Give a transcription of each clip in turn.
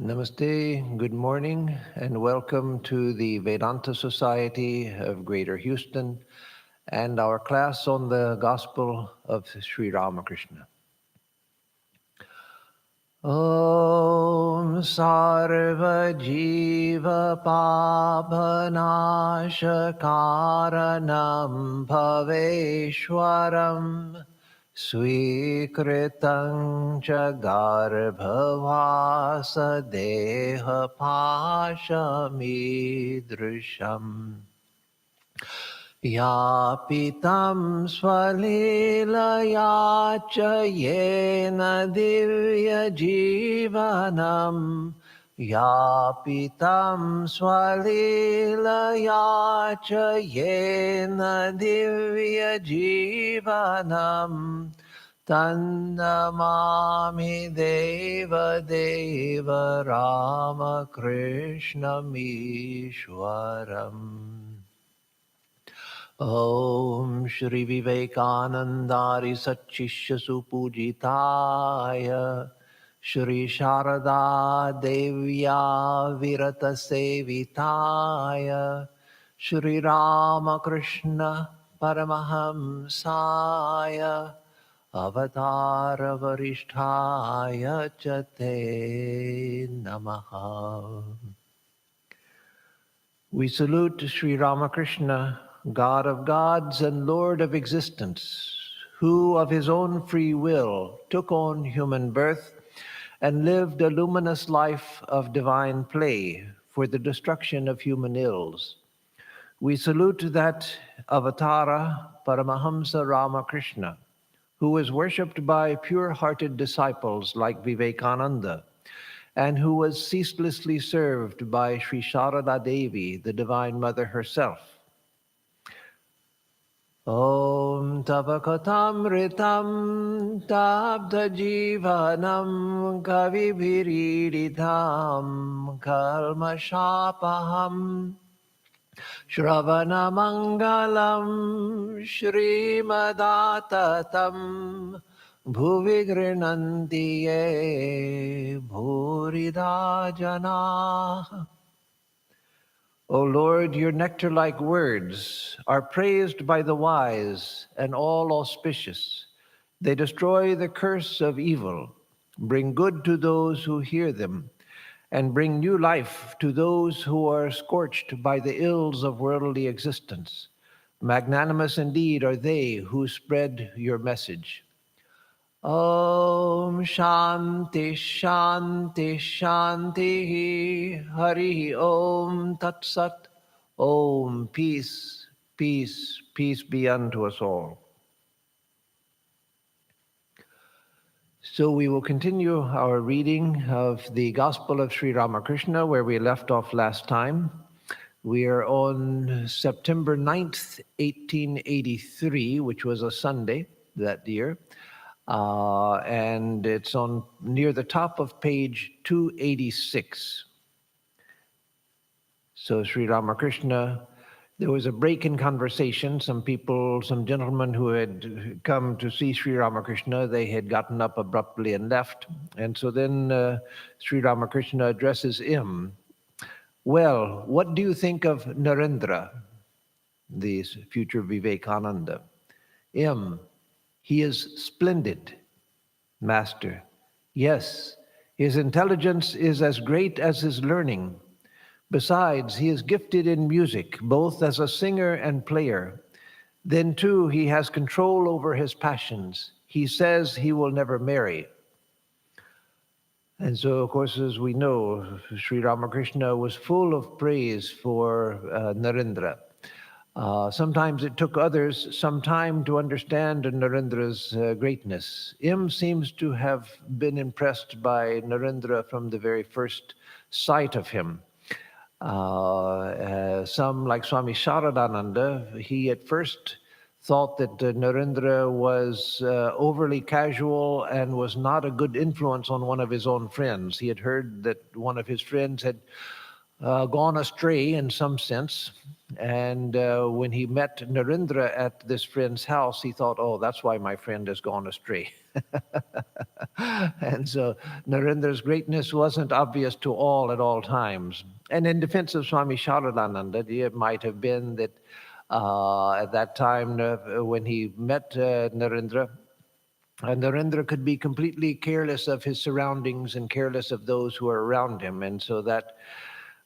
Namaste, good morning, and welcome to the Vedanta Society of Greater Houston and our class on the Gospel of Sri Ramakrishna. Om Sarva Jiva Papanashakaranam Bhaveshwaram Swikritam cha garbhavasa deha pashamidrisham Yapitam swalilaya cha yena divya jivanam Yapitam swalilaya cha yena divya jivanam Tannamami Deva Deva Ramakrishna Mishwaram Om Shri Vivekanandari Satchishya Supujitaya Shri Sharada Devya Virata Sevitaya Shri Ramakrishna Paramahamsaya Avatara Varishtaya Chate Namaha. We salute Sri Ramakrishna, God of gods and Lord of existence, who of his own free will took on human birth and lived a luminous life of divine play for the destruction of human ills. We salute that Avatara Paramahamsa Ramakrishna, who was worshipped by pure-hearted disciples like Vivekananda, and who was ceaselessly served by Sri Sharada Devi, the Divine Mother herself. Om Tavakatamritam Tabda Jivanam Kavibhiriditam Kalmashapaham Shravana Mangalam Shrimadatatam Bhuvi Grinanti Ye Bhurida Janah. O Lord, your nectar-like words are praised by the wise and all auspicious. They destroy the curse of evil, bring good to those who hear them, and bring new life to those who are scorched by the ills of worldly existence. Magnanimous indeed are they who spread your message. Om Shanti Shanti Shanti Hari Om Tat Sat. Om peace, peace, peace be unto us all. So we will continue our reading of the Gospel of Sri Ramakrishna where we left off last time. We are on September 9th, 1883, which was a Sunday that year. And it's on near the top of page 286. So Sri Ramakrishna, there was a break in conversation. Some gentlemen who had come to see Sri Ramakrishna, they had gotten up abruptly and left. And so then Sri Ramakrishna addresses him. Well, what do you think of Narendra, the future Vivekananda? He is splendid, Master. Yes, his intelligence is as great as his learning. Besides, he is gifted in music, both as a singer and player. Then, too, he has control over his passions. He says he will never marry. And so, of course, as we know, Sri Ramakrishna was full of praise for Narendra. Sometimes it took others some time to understand Narendra's greatness. Seems to have been impressed by Narendra from the very first sight of him. Some, like Swami Sharadananda, he at first thought that Narendra was overly casual and was not a good influence on one of his own friends. He had heard that one of his friends had gone astray in some sense. And when he met Narendra at this friend's house, he thought, oh, that's why my friend has gone astray. And so Narendra's greatness wasn't obvious to all at all times. And in defense of Swami Sharadananda, it might have been that at that time when he met Narendra, Narendra could be completely careless of his surroundings and careless of those who are around him. And so that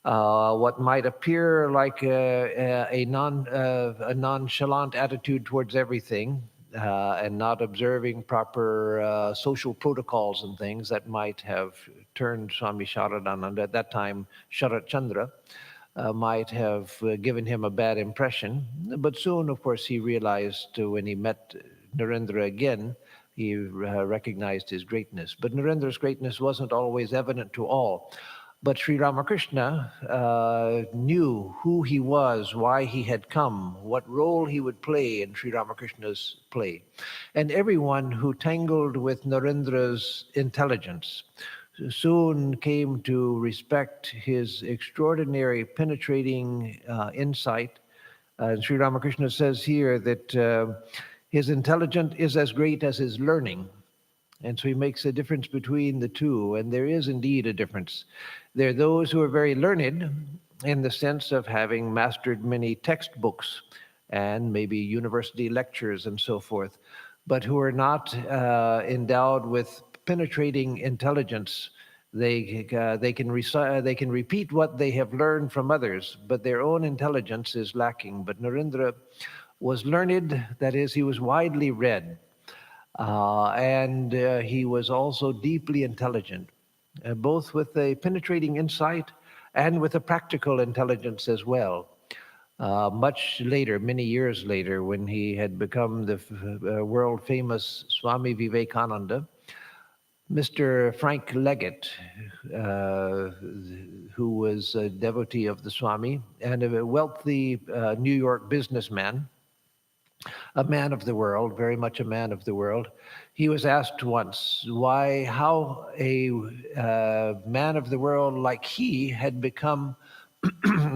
what might appear like a nonchalant attitude towards everything and not observing proper social protocols and things that might have turned Swami Sharadananda, at that time Sharat Chandra, might have given him a bad impression. But soon, of course, he realized when he met Narendra again, he recognized his greatness. But Narendra's greatness wasn't always evident to all. But Sri Ramakrishna knew who he was, why he had come, what role he would play in Sri Ramakrishna's play. And everyone who tangled with Narendra's intelligence soon came to respect his extraordinary, penetrating insight. Sri Ramakrishna says here that his intelligence is as great as his learning. And so he makes a difference between the two, and there is indeed a difference. There are those who are very learned in the sense of having mastered many textbooks and maybe university lectures and so forth, but who are not endowed with penetrating intelligence. They can repeat what they have learned from others, but their own intelligence is lacking. But Narendra was learned, that is, he was widely read. And he was also deeply intelligent, both with a penetrating insight and with a practical intelligence as well. Much later, many years later, when he had become the world-famous Swami Vivekananda, Mr. Frank Leggett, who was a devotee of the Swami and a wealthy New York businessman, a man of the world, very much a man of the world. He was asked once how a man of the world like he had become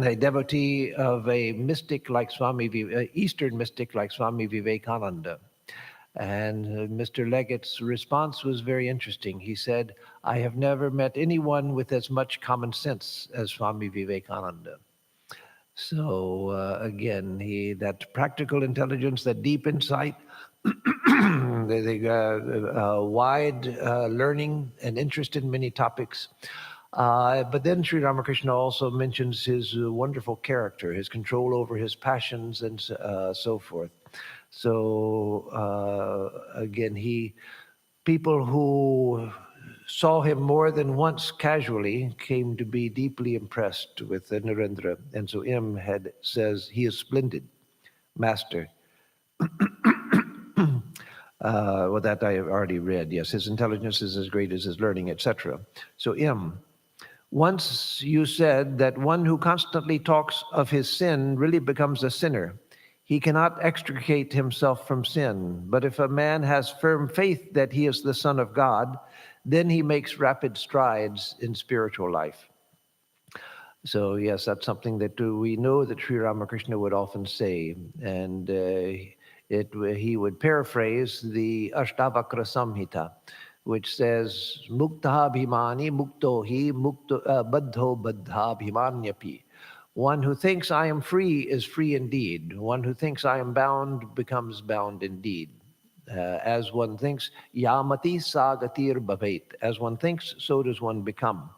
a devotee of a mystic like Eastern mystic like Swami Vivekananda. And Mr. Leggett's response was very interesting. He said, I have never met anyone with as much common sense as Swami Vivekananda. So again, that practical intelligence, that deep insight, the wide learning and interest in many topics. But then Sri Ramakrishna also mentions his wonderful character, his control over his passions and so forth. So again, people who saw him more than once casually came to be deeply impressed with Narendra. And so M says, he is splendid, master. Well, that I have already read. Yes, his intelligence is as great as his learning, etc. So M, once you said that one who constantly talks of his sin really becomes a sinner. He cannot extricate himself from sin. But if a man has firm faith that he is the Son of God, then he makes rapid strides in spiritual life. So yes, that's something that we know that Sri Ramakrishna would often say. And he would paraphrase the Ashtavakra Samhita, which says, Mukta bhimani mukto hi baddho baddha bhimanyapi. One who thinks I am free is free indeed. One who thinks I am bound becomes bound indeed. As one thinks, yamati sagatir bhavet. As one thinks, so does one become.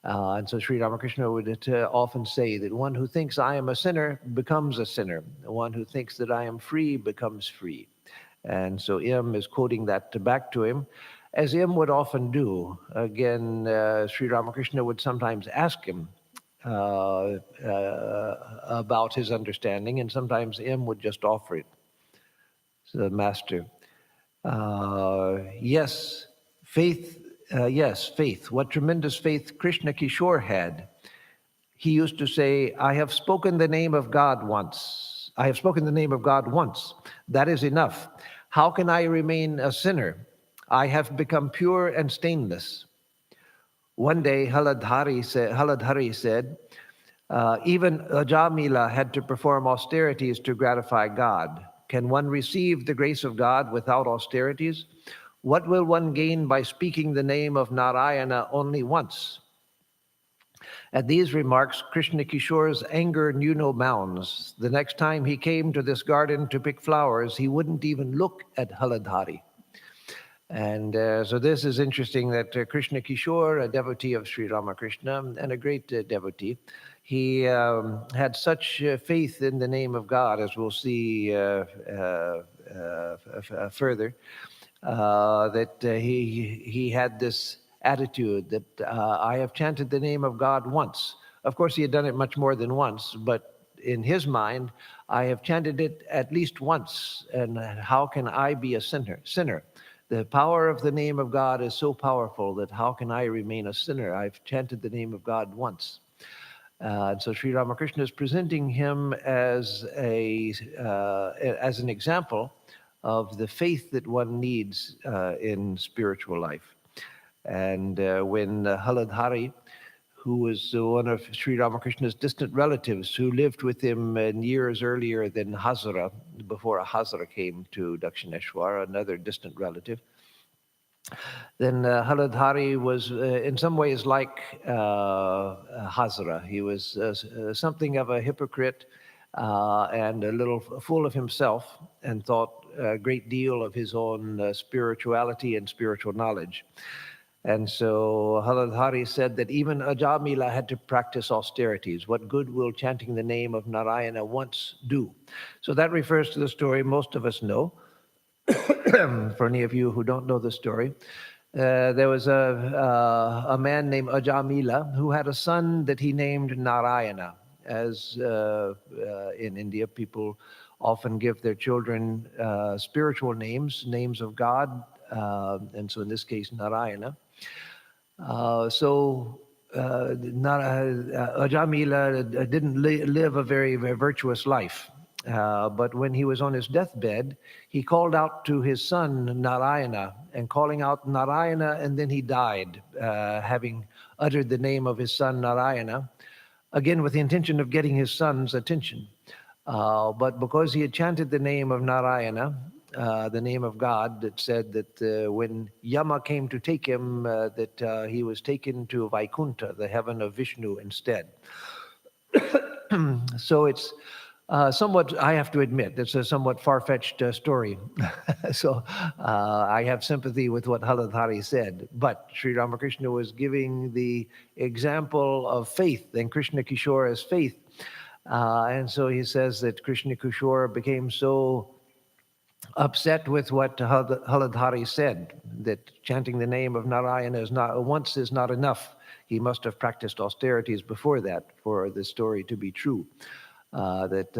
And so Sri Ramakrishna would often say that one who thinks I am a sinner becomes a sinner. One who thinks that I am free becomes free. And so M is quoting that back to him, as M would often do. Again, Sri Ramakrishna would sometimes ask him about his understanding, and sometimes M would just offer it. So the master, yes, faith. Yes, faith. What tremendous faith Krishna Kishore had. He used to say, I have spoken the name of God once. I have spoken the name of God once. That is enough. How can I remain a sinner? I have become pure and stainless. One day, Haladhari said, Even Ajamila had to perform austerities to gratify God. Can one receive the grace of God without austerities? What will one gain by speaking the name of Narayana only once? At these remarks, Krishna Kishore's anger knew no bounds. The next time he came to this garden to pick flowers, he wouldn't even look at Haladhari. And so this is interesting that Krishna Kishore, a devotee of Sri Ramakrishna and a great devotee, he had such faith in the name of God, as we'll see further, that he had this attitude that I have chanted the name of God once. Of course, he had done it much more than once, but in his mind, I have chanted it at least once, and how can I be a sinner? The power of the name of God is so powerful that how can I remain a sinner? I've chanted the name of God once. So Sri Ramakrishna is presenting him as an example of the faith that one needs in spiritual life. And when Haladhari, who was one of Sri Ramakrishna's distant relatives, who lived with him years earlier than Hazara, before Hazara came to Dakshineshwar, another distant relative, then Haladhari was in some ways like Hazara. He was something of a hypocrite and a little full of himself, and thought a great deal of his own spirituality and spiritual knowledge. And so Haladhari said that even Ajamila had to practice austerities. What good will chanting the name of Narayana once do? So that refers to the story most of us know. For any of you who don't know the story, there was a man named Ajamila who had a son that he named Narayana. As in India, people often give their children spiritual names, names of God, and so in this case, Narayana. Ajamila didn't live a very virtuous life. But when he was on his deathbed, he called out to his son Narayana, and calling out Narayana, and then he died, having uttered the name of his son Narayana, again with the intention of getting his son's attention. But because he had chanted the name of Narayana, the name of God, that said that when Yama came to take him, that he was taken to Vaikuntha, the heaven of Vishnu, instead. So it's somewhat, I have to admit, it's a somewhat far-fetched story. So I have sympathy with what Haladhari said. But Sri Ramakrishna was giving the example of faith, and Krishna Kishore as faith. And so he says that Krishna Kishore became so upset with what Haladhari said, that chanting the name of Narayana is not enough. He must have practiced austerities before that for the story to be true. That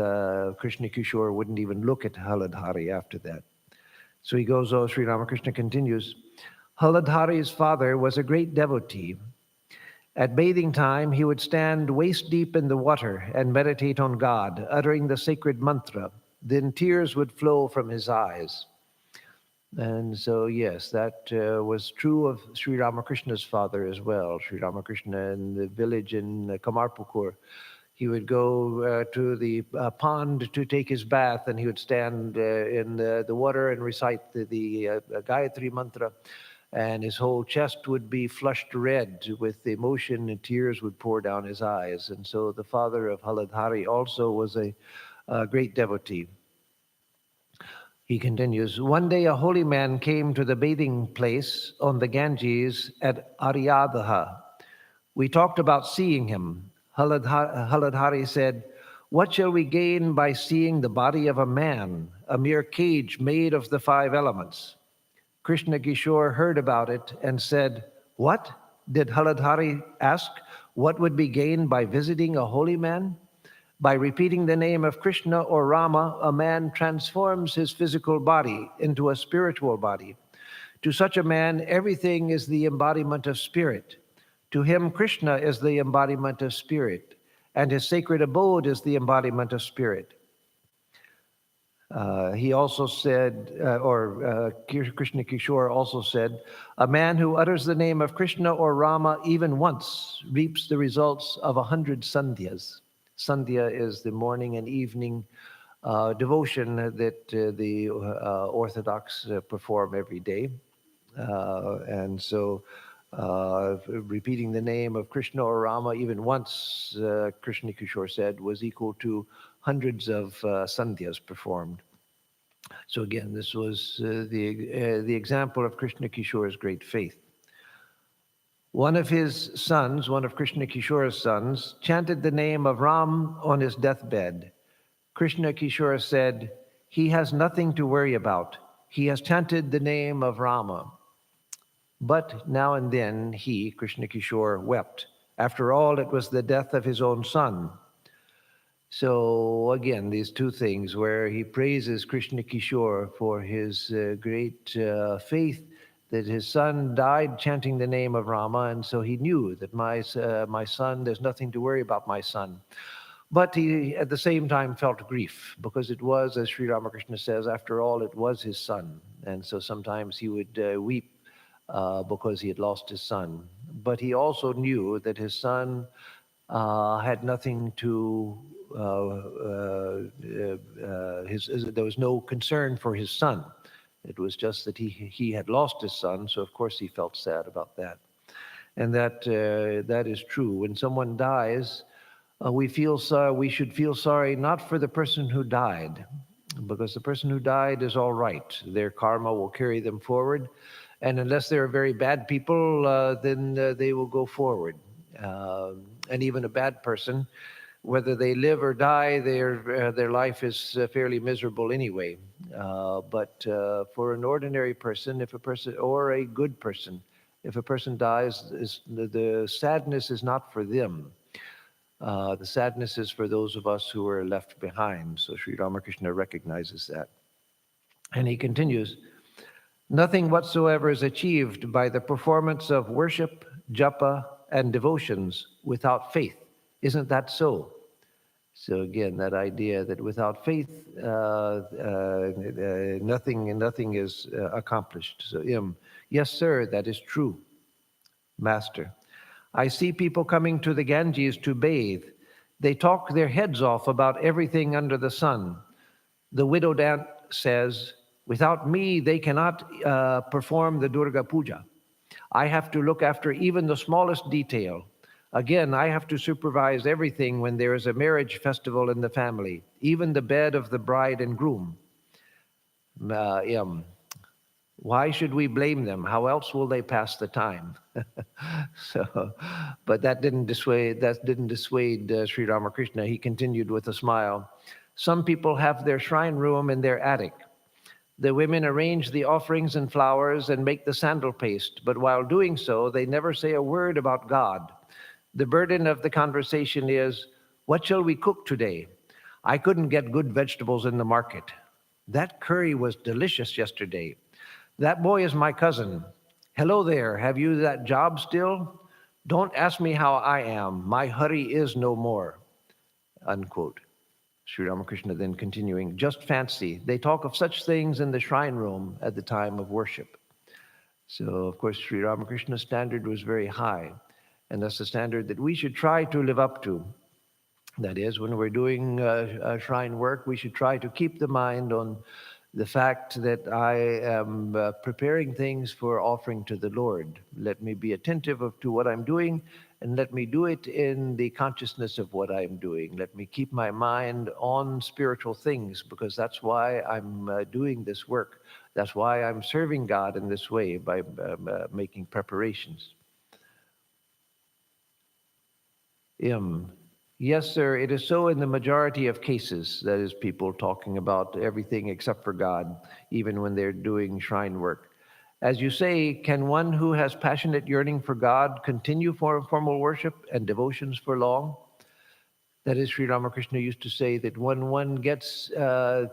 Krishna Kishore wouldn't even look at Haladhari after that. So he goes, Sri Ramakrishna continues, Haladhari's father was a great devotee. At bathing time, he would stand waist deep in the water and meditate on God, uttering the sacred mantra. Then tears would flow from his eyes. And so, yes, that was true of Sri Ramakrishna's father as well. Sri Ramakrishna in the village in Kamarpukur, he would go to the pond to take his bath, and he would stand in the water and recite the Gayatri mantra, and his whole chest would be flushed red with emotion, and tears would pour down his eyes. And so the father of Haladhari also was a great devotee. He continues, one day a holy man came to the bathing place on the Ganges at Aryadha. We talked about seeing him. Haladhari said, what shall we gain by seeing the body of a man, a mere cage made of the 5 elements? Krishna Kishore heard about it and said, what? Did Haladhari ask, what would be gained by visiting a holy man? By repeating the name of Krishna or Rama, a man transforms his physical body into a spiritual body. To such a man, everything is the embodiment of spirit. To him, Krishna is the embodiment of spirit, and his sacred abode is the embodiment of spirit. He also said, Krishna Kishore also said, a man who utters the name of Krishna or Rama even once reaps the results of 100 sandhyas. Sandhya is the morning and evening devotion that the Orthodox perform every day. And so repeating the name of Krishna or Rama even once, Krishna Kishore said, was equal to hundreds of sandhyas performed. So again, this was the example of Krishna Kishore's great faith. One of his sons, one of Krishna Kishore's sons, chanted the name of Ram on his deathbed. Krishna Kishore said, he has nothing to worry about. He has chanted the name of Rama. But now and then he, Krishna Kishore, wept. After all, it was the death of his own son. So again, these two things where he praises Krishna Kishore for his great faith that his son died chanting the name of Rama, and so he knew that my son, there's nothing to worry about my son. But he, at the same time, felt grief because it was, as Sri Ramakrishna says, after all, it was his son. And so sometimes he would weep because he had lost his son. But he also knew that his son had nothing to, there was no concern for his son. It was just that he had lost his son, so of course he felt sad about that. And that is true. When someone dies, we should feel sorry not for the person who died, because the person who died is all right. Their karma will carry them forward. And unless they're very bad people, then they will go forward. And even a bad person, whether they live or die, their life is fairly miserable anyway. But for an ordinary person, or a good person, if a person dies, the sadness is not for them. The sadness is for those of us who are left behind. So Sri Ramakrishna recognizes that. And he continues, nothing whatsoever is achieved by the performance of worship, japa, and devotions without faith. Isn't that so? So again, that idea that without faith, nothing is accomplished. So yes, sir, that is true. Master, I see people coming to the Ganges to bathe. They talk their heads off about everything under the sun. The widow dance says, without me, they cannot perform the Durga Puja. I have to look after even the smallest detail. Again, I have to supervise everything when there is a marriage festival in the family, even the bed of the bride and groom. Why should we blame them? How else will they pass the time? But that didn't dissuade Sri Ramakrishna. He continued with a smile. Some people have their shrine room in their attic. The women arrange the offerings and flowers and make the sandal paste, but while doing so, they never say a word about God. The burden of the conversation is, what shall we cook today? I couldn't get good vegetables in the market. That curry was delicious yesterday. That boy is my cousin. Hello there, have you that job still? Don't ask me how I am. My hurry is no more. Unquote. Sri Ramakrishna then continuing, just fancy, they talk of such things in the shrine room at the time of worship. So, of course, Sri Ramakrishna's standard was very high, and that's the standard that we should try to live up to. That is, when we're doing shrine work, we should try to keep the mind on the fact that I am preparing things for offering to the Lord. Let me be attentive to what I'm doing, and let me do it in the consciousness of what I'm doing. Let me keep my mind on spiritual things, because that's why I'm doing this work. That's why I'm serving God in this way, by making preparations. Yes, sir, it is so in the majority of cases. That is, people talking about everything except for God, even when they're doing shrine work. As you say, can one who has passionate yearning for God continue for formal worship and devotions for long? That is, Sri Ramakrishna used to say that when one gets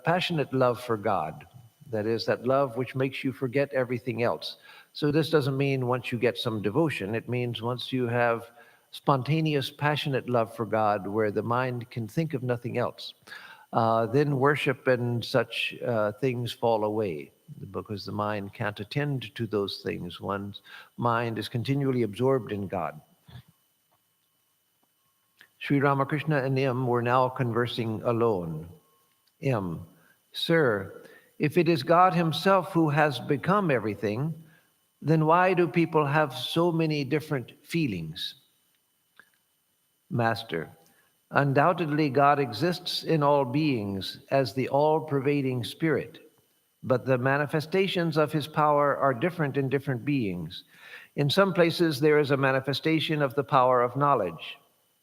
passionate love for God, that is, that love which makes you forget everything else. So this doesn't mean once you get some devotion. It means once you have spontaneous, passionate love for God, where the mind can think of nothing else. then worship and such things fall away, because the mind can't attend to those things. One's mind is continually absorbed in God. Sri Ramakrishna and M were now conversing alone. M: Sir, if it is God himself who has become everything, then why do people have so many different feelings? Master: Undoubtedly, God exists in all beings as the all-pervading spirit, but the manifestations of his power are different in different beings. In some places, there is a manifestation of the power of knowledge.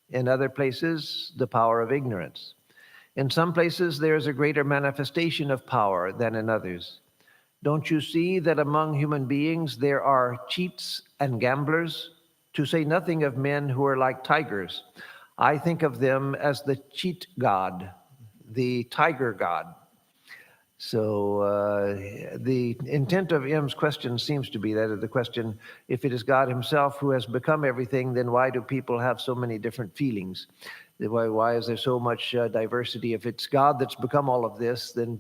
In other places, the power of ignorance. In some places, there is a greater manifestation of power than in others. Don't you see that among human beings there are cheats and gamblers, to say nothing of men who are like tigers? I think of them as the cheat god, the tiger god. So the intent of M's question seems to be that the question, if it is God himself who has become everything, then why do people have so many different feelings? Why is there so much diversity? If it's God that's become all of this, then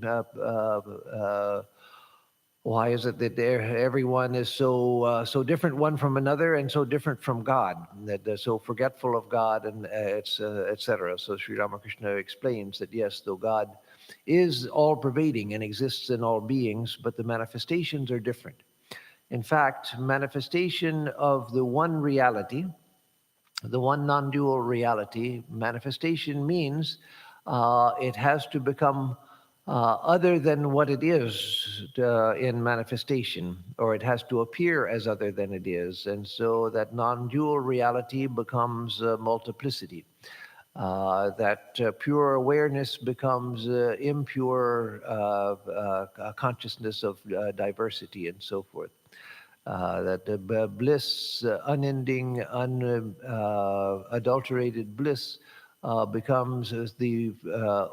why is it that everyone is so different one from another, and so different from God, that they're so forgetful of God, and etc. So Sri Ramakrishna explains that yes, though God is all-pervading and exists in all beings, but the manifestations are different. In fact, manifestation of the one reality, the one non-dual reality, manifestation means it has to become other than what it is in manifestation, or it has to appear as other than it is. And so that non-dual reality becomes multiplicity. That pure awareness becomes impure consciousness of diversity and so forth. That bliss, unending, unadulterated bliss becomes the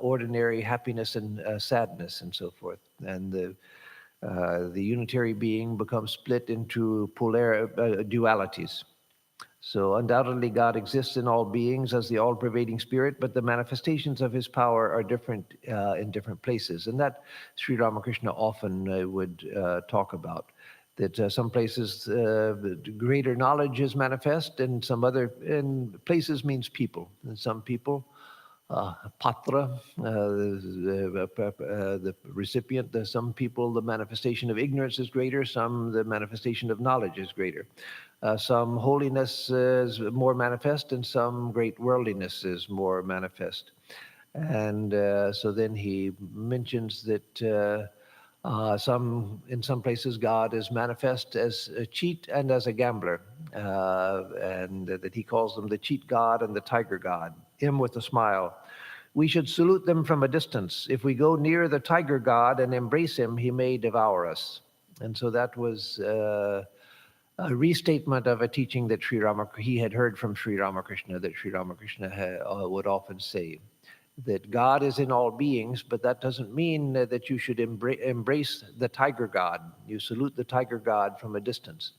ordinary happiness and sadness and so forth. And the unitary being becomes split into dualities. So undoubtedly God exists in all beings as the all-pervading spirit, but the manifestations of his power are different in different places. And that Sri Ramakrishna often would talk about. That some places greater knowledge is manifest, and some other places means people. And some people, patra, the recipient, some people the manifestation of ignorance is greater, some the manifestation of knowledge is greater. Some holiness is more manifest, and some great worldliness is more manifest. And so then he mentions that in some places God is manifest as a cheat and as a gambler, and that he calls them the cheat god and the tiger god. Him with a smile: we should salute them from a distance. If we go near the tiger god and embrace him, he may devour us. And so that was a restatement of a teaching that he had heard from Sri Ramakrishna, that Sri Ramakrishna would often say, that God is in all beings, but that doesn't mean that you should embrace the tiger god. You salute the tiger god from a distance.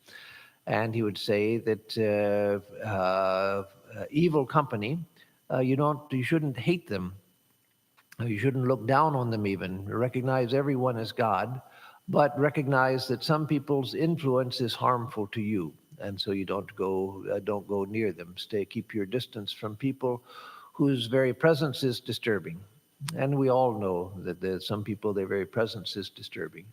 And he would say that evil company, you shouldn't hate them. You shouldn't look down on them even. Recognize everyone as God, but recognize that some people's influence is harmful to you, and so you don't go near them. Keep your distance from people whose very presence is disturbing. And we all know that there's some people, their very presence is disturbing.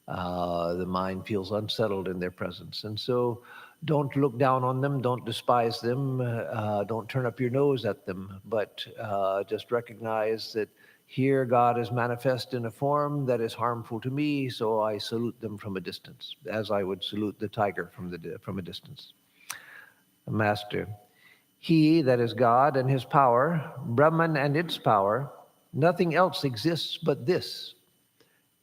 The mind feels unsettled in their presence. And so don't look down on them, don't despise them, don't turn up your nose at them, but just recognize that here God is manifest in a form that is harmful to me, so I salute them from a distance, as I would salute the tiger from a distance. Master: he, that is God, and his power, Brahman and its power, nothing else exists but this.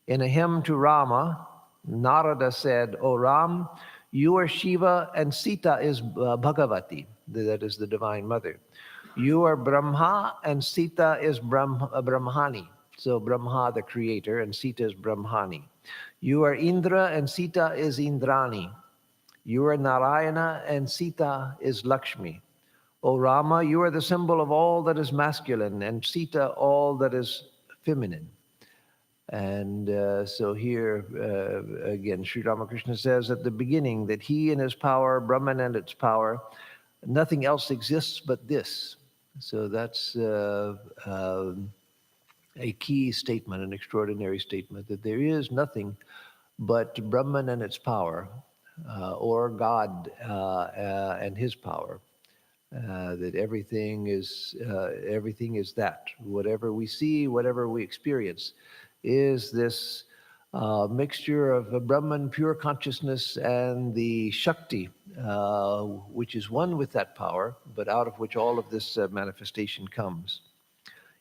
In a hymn to Rama, Narada said, O Ram, you are Shiva and Sita is Bhagavati, that is the Divine Mother. You are Brahma and Sita is Brahmani. So Brahma, the creator, and Sita is Brahmani. You are Indra and Sita is Indrani. You are Narayana and Sita is Lakshmi. O Rama, you are the symbol of all that is masculine, and Sita, all that is feminine. And so here, again, Sri Ramakrishna says at the beginning that he and his power, Brahman and its power, nothing else exists but this. So that's a key statement, an extraordinary statement, that there is nothing but Brahman and its power, or God and his power. That everything is that. Whatever we see, whatever we experience, is this mixture of a Brahman, pure consciousness, and the Shakti, which is one with that power, but out of which all of this manifestation comes.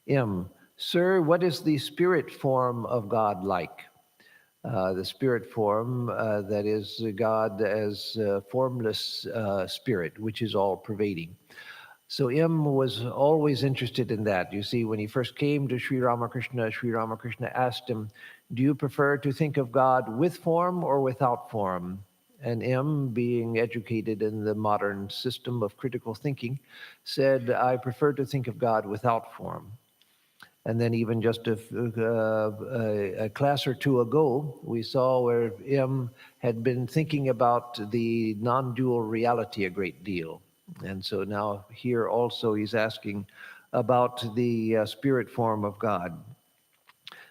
M. Sir, what is the spirit form of God like? The spirit form, that is God as formless spirit, which is all pervading. So M was always interested in that. You see, when he first came to Sri Ramakrishna asked him, do you prefer to think of God with form or without form? And M, being educated in the modern system of critical thinking, said, I prefer to think of God without form. And then even just a class or two ago, we saw where M had been thinking about the non-dual reality a great deal. And so now here also he's asking about the spirit form of God.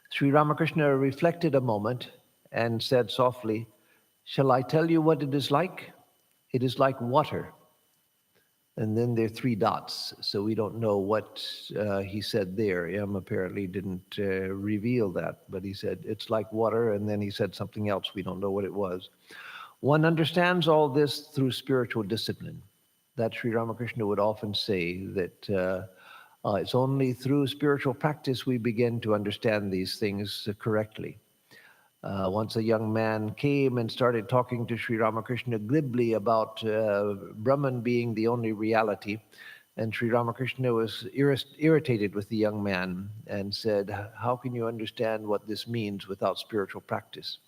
Sri Ramakrishna reflected a moment and said softly, shall I tell you what it is like? It is like water. And then there are three dots, so we don't know what he said there. M apparently didn't reveal that, but he said, it's like water, and then he said something else. We don't know what it was. One understands all this through spiritual discipline. That Sri Ramakrishna would often say that it's only through spiritual practice we begin to understand these things correctly. Once a young man came and started talking to Sri Ramakrishna glibly about Brahman being the only reality, and Sri Ramakrishna was irritated with the young man and said, how can you understand what this means without spiritual practice?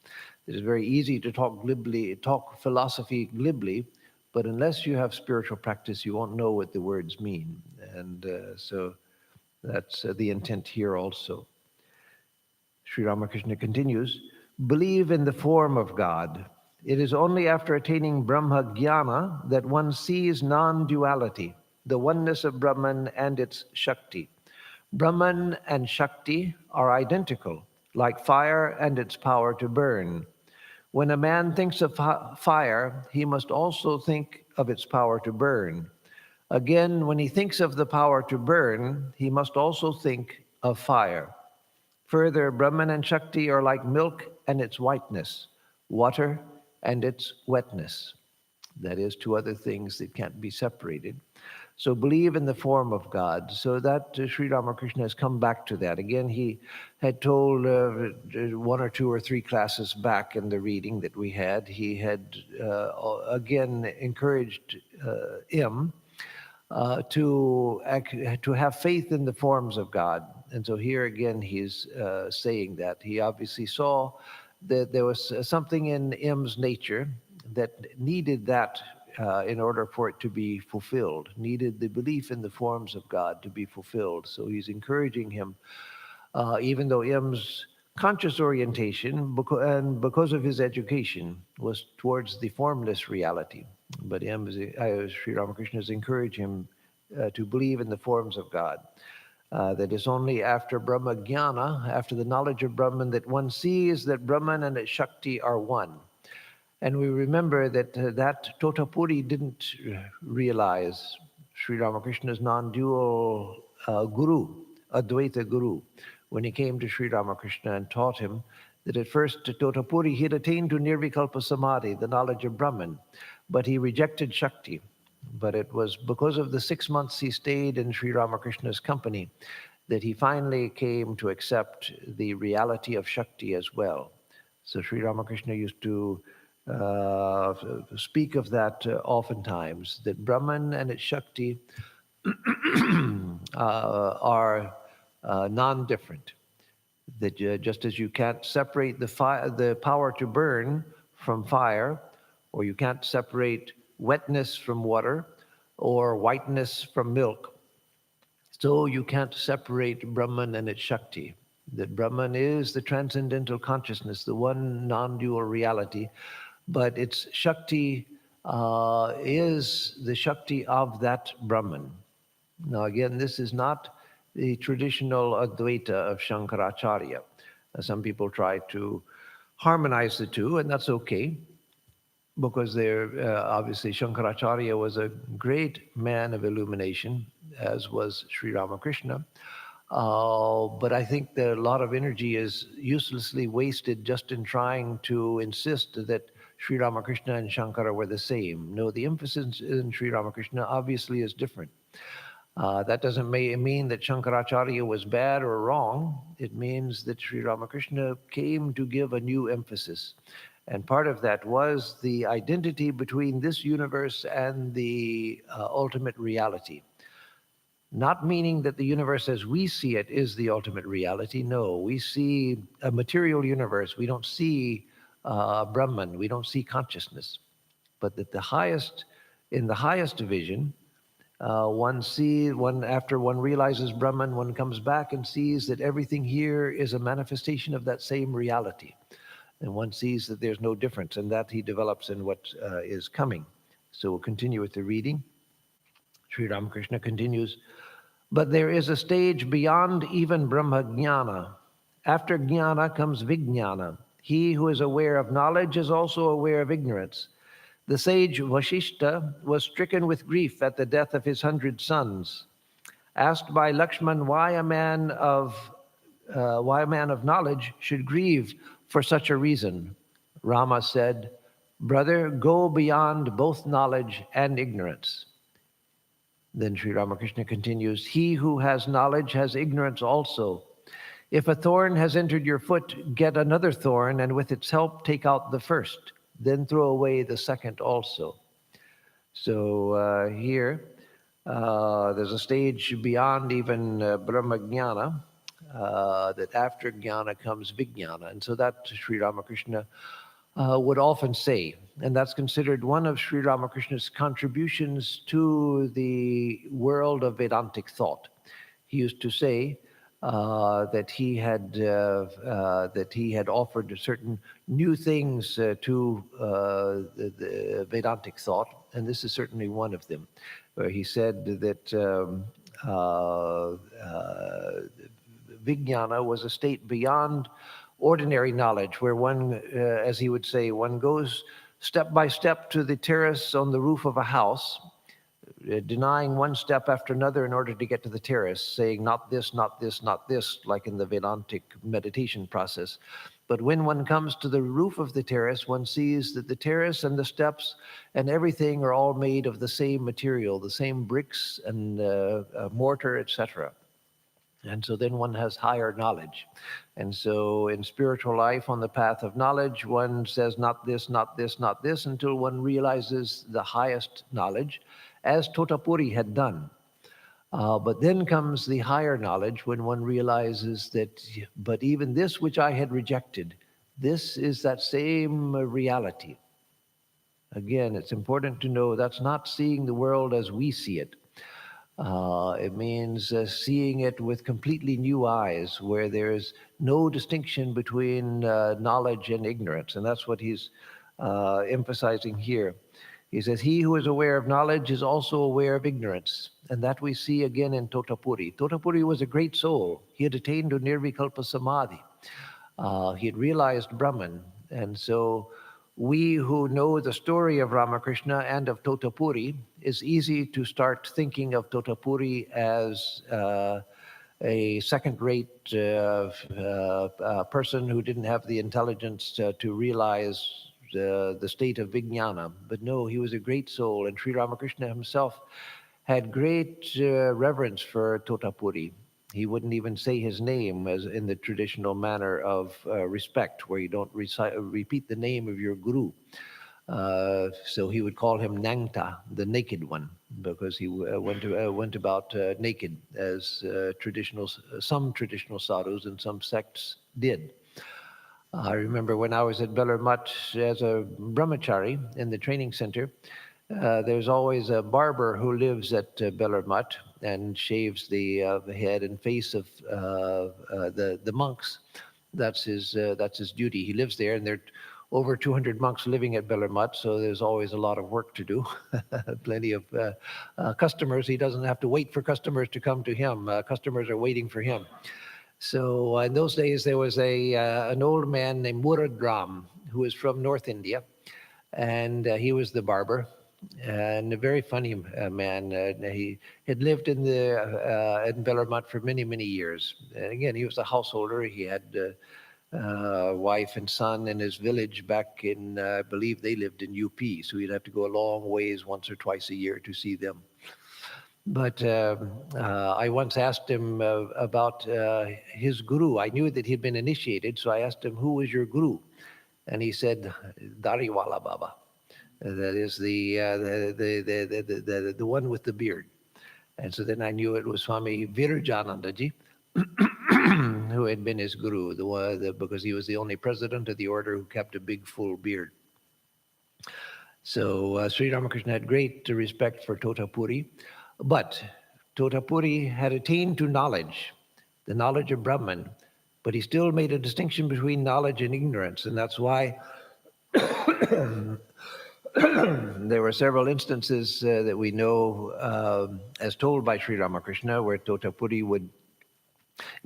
It is very easy to talk philosophy glibly, but unless you have spiritual practice, you won't know what the words mean. And so that's the intent here also. Sri Ramakrishna continues, believe in the form of God. It is only after attaining Brahma Jnana that one sees non-duality, the oneness of Brahman and its Shakti. Brahman and Shakti are identical, like fire and its power to burn. When a man thinks of fire, he must also think of its power to burn. Again, when he thinks of the power to burn, he must also think of fire. Further, Brahman and Shakti are like milk and its whiteness, water and its wetness. That is, two other things that can't be separated. So believe in the form of God. So that Sri Ramakrishna has come back to that. Again, he had told one or two or three classes back in the reading that we had, he had again encouraged him to have faith in the forms of God. And so here again, he's saying that. He obviously saw that there was something in M's nature that needed that in order for it to be fulfilled, needed the belief in the forms of God to be fulfilled. So he's encouraging him, even though M's conscious orientation, and because of his education, was towards the formless reality. But Sri Ramakrishna is encouraging him to believe in the forms of God. That it's only after Brahma Jnana, after the knowledge of Brahman, that one sees that Brahman and its Shakti are one. And we remember that that Totapuri didn't realize Sri Ramakrishna's non-dual guru, Advaita guru, when he came to Sri Ramakrishna and taught him that at first Totapuri he had attained to Nirvikalpa Samadhi, the knowledge of Brahman, but he rejected Shakti. But it was because of the 6 months he stayed in Sri Ramakrishna's company that he finally came to accept the reality of Shakti as well. So Sri Ramakrishna used to speak of that oftentimes, that Brahman and its Shakti are non-different. That just as you can't separate the power to burn from fire, or you can't separate wetness from water, or whiteness from milk. So you can't separate Brahman and its Shakti. That Brahman is the transcendental consciousness, the one non-dual reality, but its Shakti is the Shakti of that Brahman. Now again, this is not the traditional Advaita of Shankaracharya. Some people try to harmonize the two, and that's okay, because they're obviously Shankaracharya was a great man of illumination, as was Sri Ramakrishna. But I think that a lot of energy is uselessly wasted just in trying to insist that Sri Ramakrishna and Shankara were the same. No, the emphasis in Sri Ramakrishna obviously is different. That doesn't mean that Shankaracharya was bad or wrong. It means that Sri Ramakrishna came to give a new emphasis. And part of that was the identity between this universe and the ultimate reality. Not meaning that the universe as we see it is the ultimate reality. No, we see a material universe. We don't see Brahman. We don't see consciousness. But that in the highest division, after one realizes Brahman, one comes back and sees that everything here is a manifestation of that same reality. And one sees that there's no difference, and that he develops in what is coming. So we'll continue with the reading. Sri Ramakrishna continues, but there is a stage beyond even Brahma Jnana. After Jnana comes Vijnana. He who is aware of knowledge is also aware of ignorance. The sage Vashishta was stricken with grief at the death of his 100 sons. Asked by Lakshman why a man of knowledge should grieve for such a reason, Rama said, "Brother, go beyond both knowledge and ignorance." Then Sri Ramakrishna continues, he who has knowledge has ignorance also. If a thorn has entered your foot, get another thorn, and with its help take out the first. Then throw away the second also. So here, there's a stage beyond even Brahma Jnana, that after Jnana comes Vijnana. And so that Sri Ramakrishna would often say, and that's considered one of Sri Ramakrishna's contributions to the world of Vedantic thought. He used to say that he had offered certain new things to the Vedantic thought, and this is certainly one of them, where he said that Vijnana was a state beyond ordinary knowledge, where one, as he would say, one goes step by step to the terrace on the roof of a house, denying one step after another in order to get to the terrace, saying not this, not this, not this, like in the Vedantic meditation process. But when one comes to the roof of the terrace, one sees that the terrace and the steps and everything are all made of the same material, the same bricks and mortar, etc. And so then one has higher knowledge. And so in spiritual life, on the path of knowledge, one says not this, not this, not this, until one realizes the highest knowledge, as Totapuri had done. But then comes the higher knowledge when one realizes that, but even this which I had rejected, this is that same reality. Again, it's important to know that's not seeing the world as we see it. It means seeing it with completely new eyes, where there's no distinction between knowledge and ignorance. And that's what he's emphasizing here. He says, he who is aware of knowledge is also aware of ignorance. And that we see again in Totapuri. Totapuri was a great soul. He had attained to Nirvikalpa Samadhi. He had realized Brahman. And so we who know the story of Ramakrishna and of Totapuri, it's easy to start thinking of Totapuri as a second-rate person who didn't have the intelligence to realize the state of Vijnana. But no, he was a great soul, and Sri Ramakrishna himself had great reverence for Totapuri. He wouldn't even say his name as in the traditional manner of respect, where you don't repeat the name of your guru. So he would call him Nangta, the naked one, because he went about naked, as some traditional sadhus and some sects did. I remember when I was at Belur Mutt as a brahmachari in the training center, there's always a barber who lives at Bellermutt and shaves the head and face of the monks. That's his duty. He lives there, and there are over 200 monks living at Bellermutt, so there's always a lot of work to do. Plenty of customers. He doesn't have to wait for customers to come to him. Customers are waiting for him. So in those days, there was an old man named Muradram who was from North India, and he was the barber, and a very funny man. He had lived in Bellermutt for many, many years. And again, he was a householder. He had wife and son in his village back in, I believe they lived in UP, so he'd have to go a long ways once or twice a year to see them. But I once asked him about his guru. I knew that he'd been initiated, so I asked him, who was your guru? And he said, Dariwala Baba. That is the one with the beard. And so then I knew it was Swami Virajanandaji, who had been his guru, because he was the only president of the order who kept a big full beard. So Sri Ramakrishna had great respect for Totapuri, but Totapuri had attained to knowledge, the knowledge of Brahman, but he still made a distinction between knowledge and ignorance, and that's why there were several instances that we know, as told by Sri Ramakrishna, where Totapuri would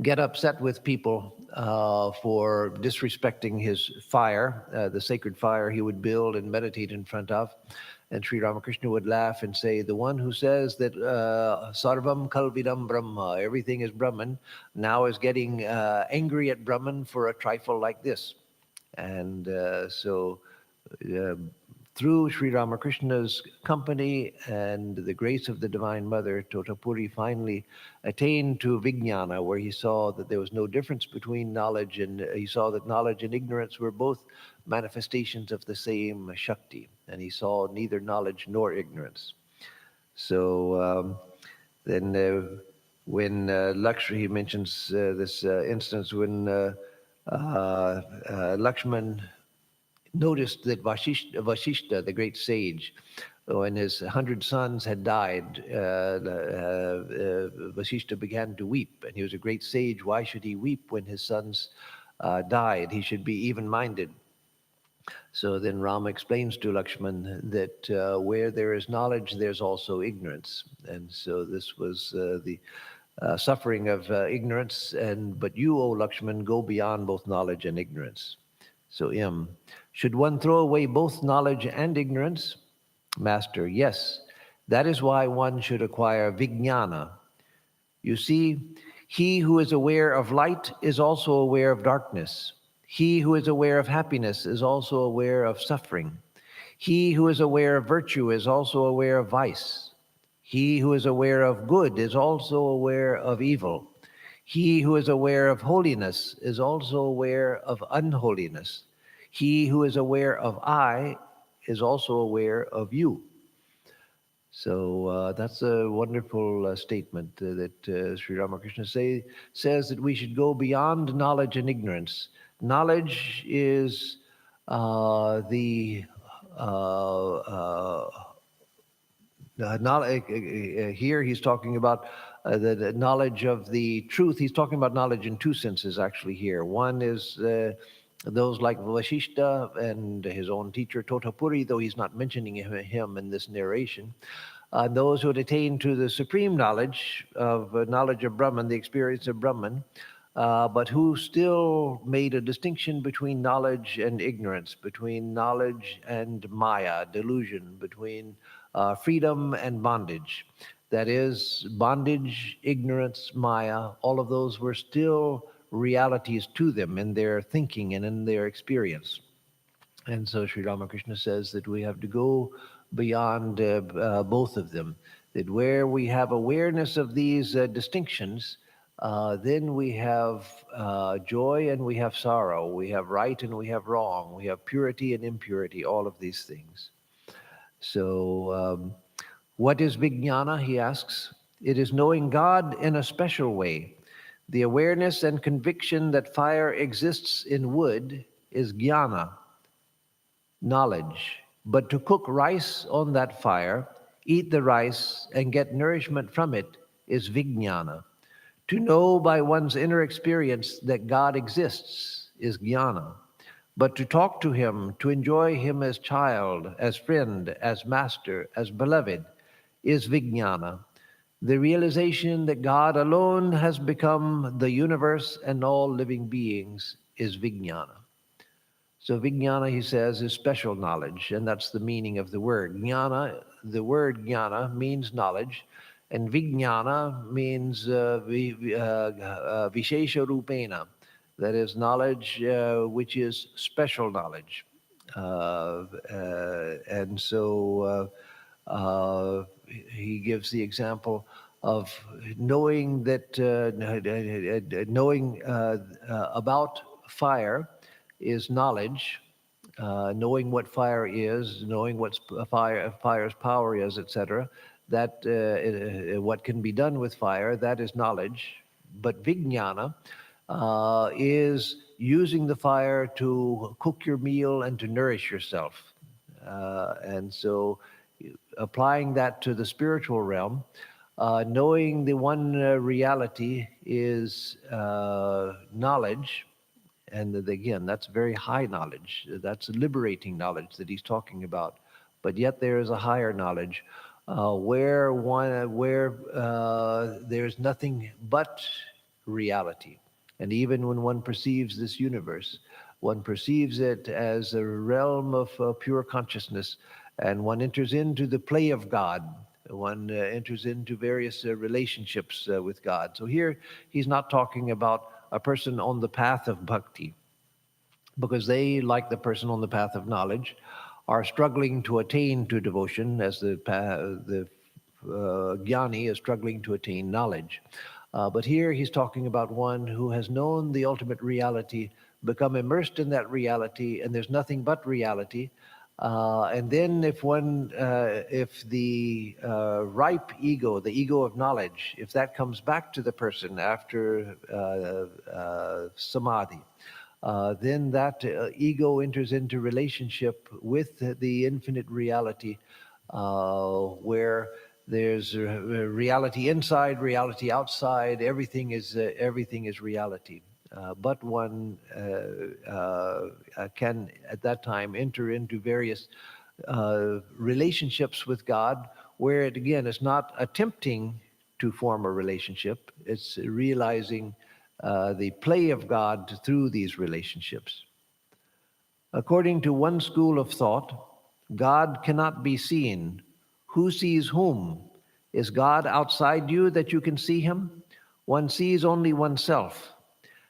get upset with people for disrespecting his fire, the sacred fire he would build and meditate in front of. And Sri Ramakrishna would laugh and say, the one who says that sarvam kalvidam brahma, everything is Brahman, now is getting angry at Brahman for a trifle like this. And so through Sri Ramakrishna's company and the grace of the Divine Mother, Totapuri finally attained to Vijnana, where he saw that there was no difference between knowledge, and he saw that knowledge and ignorance were both manifestations of the same Shakti, and he saw neither knowledge nor ignorance. So then when Lakshmi, he mentions this instance when Lakshman noticed that Vasishta, the great sage, when his 100 sons had died, Vasishta began to weep, and he was a great sage. Why should he weep when his sons died? He should be even-minded. So then Rama explains to Lakshman that where there is knowledge, there's also ignorance. And so this was the suffering of ignorance, but you, O Lakshman, go beyond both knowledge and ignorance. So should one throw away both knowledge and ignorance? Master, yes. That is why one should acquire vijnana. You see, he who is aware of light is also aware of darkness. He who is aware of happiness is also aware of suffering. He who is aware of virtue is also aware of vice. He who is aware of good is also aware of evil. He who is aware of holiness is also aware of unholiness. He who is aware of I is also aware of you. So that's a wonderful statement that Sri Ramakrishna says that we should go beyond knowledge and ignorance. Knowledge is here he's talking about the knowledge of the truth. He's talking about knowledge in two senses, actually, here. One is those like Vasishta and his own teacher Totapuri, though he's not mentioning him in this narration. Those who had attained to the supreme knowledge of Brahman, the experience of Brahman, but who still made a distinction between knowledge and ignorance, between knowledge and Maya, delusion, between freedom and bondage. That is, bondage, ignorance, Maya, all of those were still realities to them in their thinking and in their experience. And so Sri Ramakrishna says that we have to go beyond both of them, that where we have awareness of these distinctions, then we have joy and we have sorrow, we have right and we have wrong, we have purity and impurity, all of these things. So what is vijnana, he asks? It is knowing God in a special way. The awareness and conviction that fire exists in wood is jnana, knowledge. But to cook rice on that fire, eat the rice, and get nourishment from it is vijnana. To know by one's inner experience that God exists is jnana. But to talk to him, to enjoy him as child, as friend, as master, as beloved, is vijnana. The realization that God alone has become the universe and all living beings is vijnana. So vijnana, he says, is special knowledge, and that's the meaning of the word. Jnana, the word jnana means knowledge, and vijnana means vishesha rupena, that is knowledge which is special knowledge. And so he gives the example of knowing that knowing about fire is knowledge, knowing what fire is, knowing what fire's power is, etc. That what can be done with fire, that is knowledge. But vijnana is using the fire to cook your meal and to nourish yourself. And so applying that to the spiritual realm, knowing the one reality is knowledge. And again, that's very high knowledge. That's liberating knowledge that he's talking about. But yet there is a higher knowledge where there's nothing but reality. And even when one perceives this universe, one perceives it as a realm of pure consciousness, and one enters into the play of God. One enters into various relationships with God. So here he's not talking about a person on the path of bhakti, because they, like the person on the path of knowledge, are struggling to attain to devotion, as the jnani is struggling to attain knowledge. But here he's talking about one who has known the ultimate reality, become immersed in that reality, and there's nothing but reality. And then if the ripe ego, the ego of knowledge, if that comes back to the person after samadhi, then that ego enters into relationship with the infinite reality, where there's reality inside, reality outside. Everything is reality. But one can at that time enter into various relationships with God, where it again is not attempting to form a relationship. It's realizing the play of God through these relationships. According to one school of thought, God cannot be seen. Who sees whom? Is God outside you that you can see him? One sees only oneself.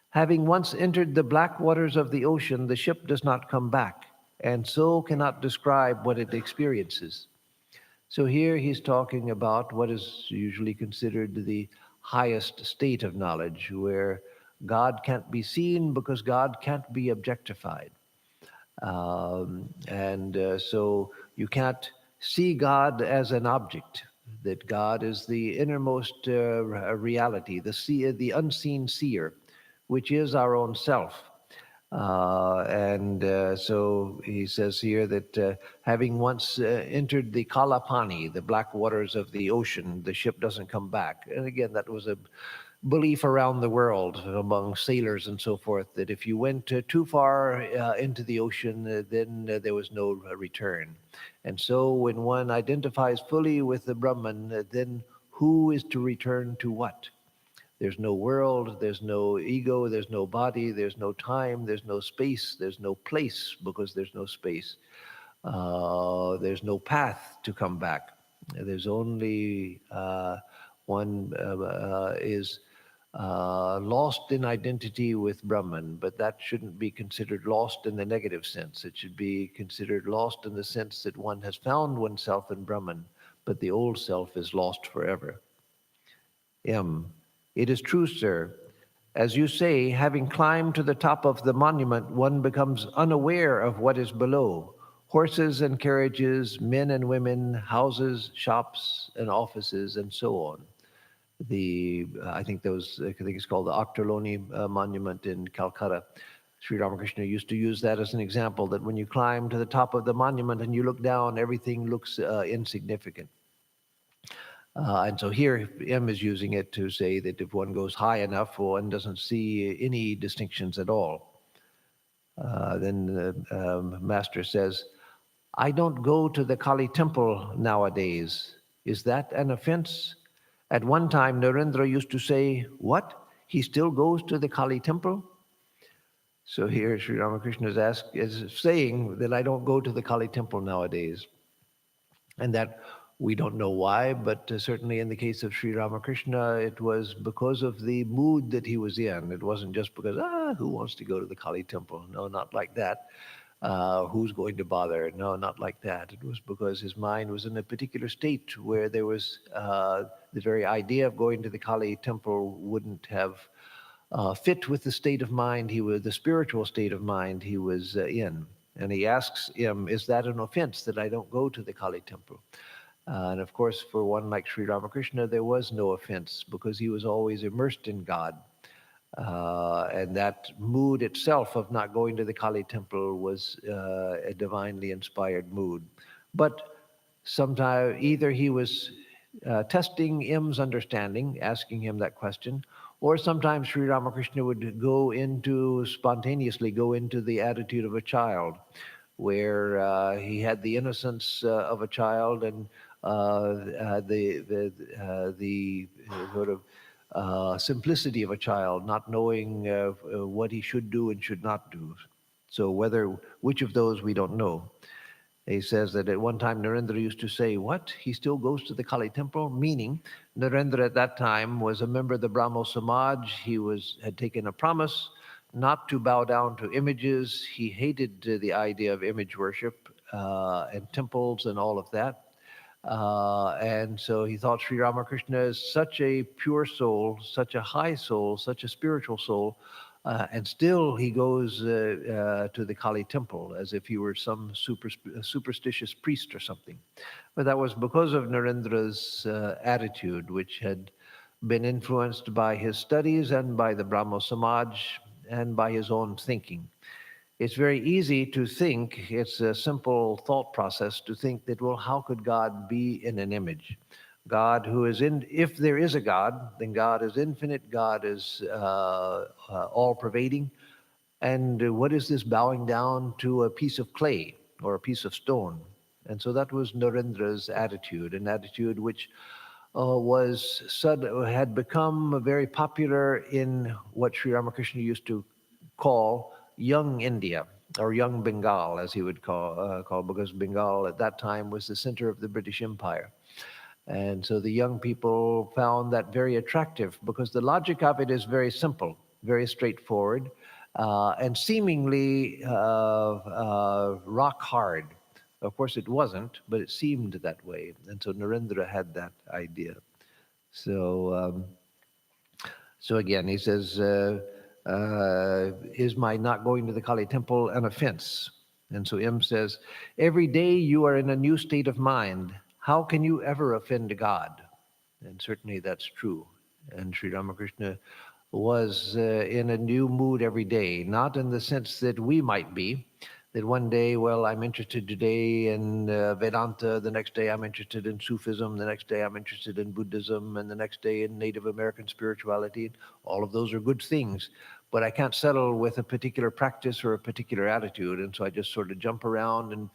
Having once entered the black waters of the ocean, the ship does not come back, and so cannot describe what it experiences. So here he's talking about what is usually considered the highest state of knowledge, where God can't be seen because God can't be objectified. So you can't see God as an object, that God is the innermost reality, the unseen seer, which is our own self. So he says here that having once entered the Kalapani, the black waters of the ocean, the ship doesn't come back. And again, that was a belief around the world among sailors and so forth, that if you went too far into the ocean, then there was no return. And so when one identifies fully with the Brahman, then who is to return to what? There's no world, there's no ego, there's no body, there's no time, there's no space, there's no place because there's no space. There's no path to come back. There's only one is lost in identity with Brahman, but that shouldn't be considered lost in the negative sense. It should be considered lost in the sense that one has found oneself in Brahman, but the old self is lost forever. M. It is true, sir. As you say, having climbed to the top of the monument, one becomes unaware of what is below. Horses and carriages, men and women, houses, shops, and offices, and so on. I think it's called the Octoloni Monument in Calcutta, Sri Ramakrishna used to use that as an example, that when you climb to the top of the monument and you look down, everything looks insignificant. And so here M is using it to say that if one goes high enough, one doesn't see any distinctions at all. Then the master says, I don't go to the Kali temple nowadays. Is that an offense? At one time, Narendra used to say, what? He still goes to the Kali temple? So here Sri Ramakrishna is saying that I don't go to the Kali temple nowadays. And that we don't know why, but certainly in the case of Sri Ramakrishna, it was because of the mood that he was in. It wasn't just because, who wants to go to the Kali temple? No, not like that. Who's going to bother? No, not like that. It was because his mind was in a particular state where there was the very idea of going to the Kali temple wouldn't have fit with the state of mind the spiritual state of mind he was in. And he asks him, is that an offense that I don't go to the Kali temple? And of course, for one like Sri Ramakrishna, there was no offense because he was always immersed in God. And that mood itself of not going to the Kali temple was a divinely inspired mood. But sometime either he was testing M's understanding, asking him that question, or sometimes Sri Ramakrishna would spontaneously go into the attitude of a child, where he had the innocence of a child and the sort of simplicity of a child, not knowing what he should do and should not do. So which of those we don't know. He says that at one time Narendra used to say, what? He still goes to the Kali temple? Meaning Narendra at that time was a member of the Brahmo Samaj. He had taken a promise not to bow down to images. He hated the idea of image worship and temples and all of that. And so he thought Sri Ramakrishna is such a pure soul, such a high soul, such a spiritual soul, and still he goes to the Kali temple as if he were some superstitious priest or something. But that was because of Narendra's attitude, which had been influenced by his studies and by the Brahmo Samaj and by his own thinking. It's very easy to think, it's a simple thought process to think that, well, how could God be in an image? God who is if there is a God, then God is infinite, God is all-pervading. And what is this bowing down to a piece of clay or a piece of stone? And so that was Narendra's attitude, an attitude which had become very popular in what Sri Ramakrishna used to call young India, or young Bengal, as he would call, because Bengal at that time was the center of the British Empire. And so the young people found that very attractive because the logic of it is very simple, very straightforward, and seemingly rock hard. Of course, it wasn't, but it seemed that way. And so Narendra had that idea. So again, he says, is my not going to the Kali temple an offense? And so M says, every day you are in a new state of mind. How can you ever offend God? And certainly that's true. And Sri Ramakrishna was in a new mood every day, not in the sense that we might be, that one day, well, I'm interested today in Vedanta, the next day I'm interested in Sufism, the next day I'm interested in Buddhism, and the next day in Native American spirituality. All of those are good things, but I can't settle with a particular practice or a particular attitude, and so I just sort of jump around and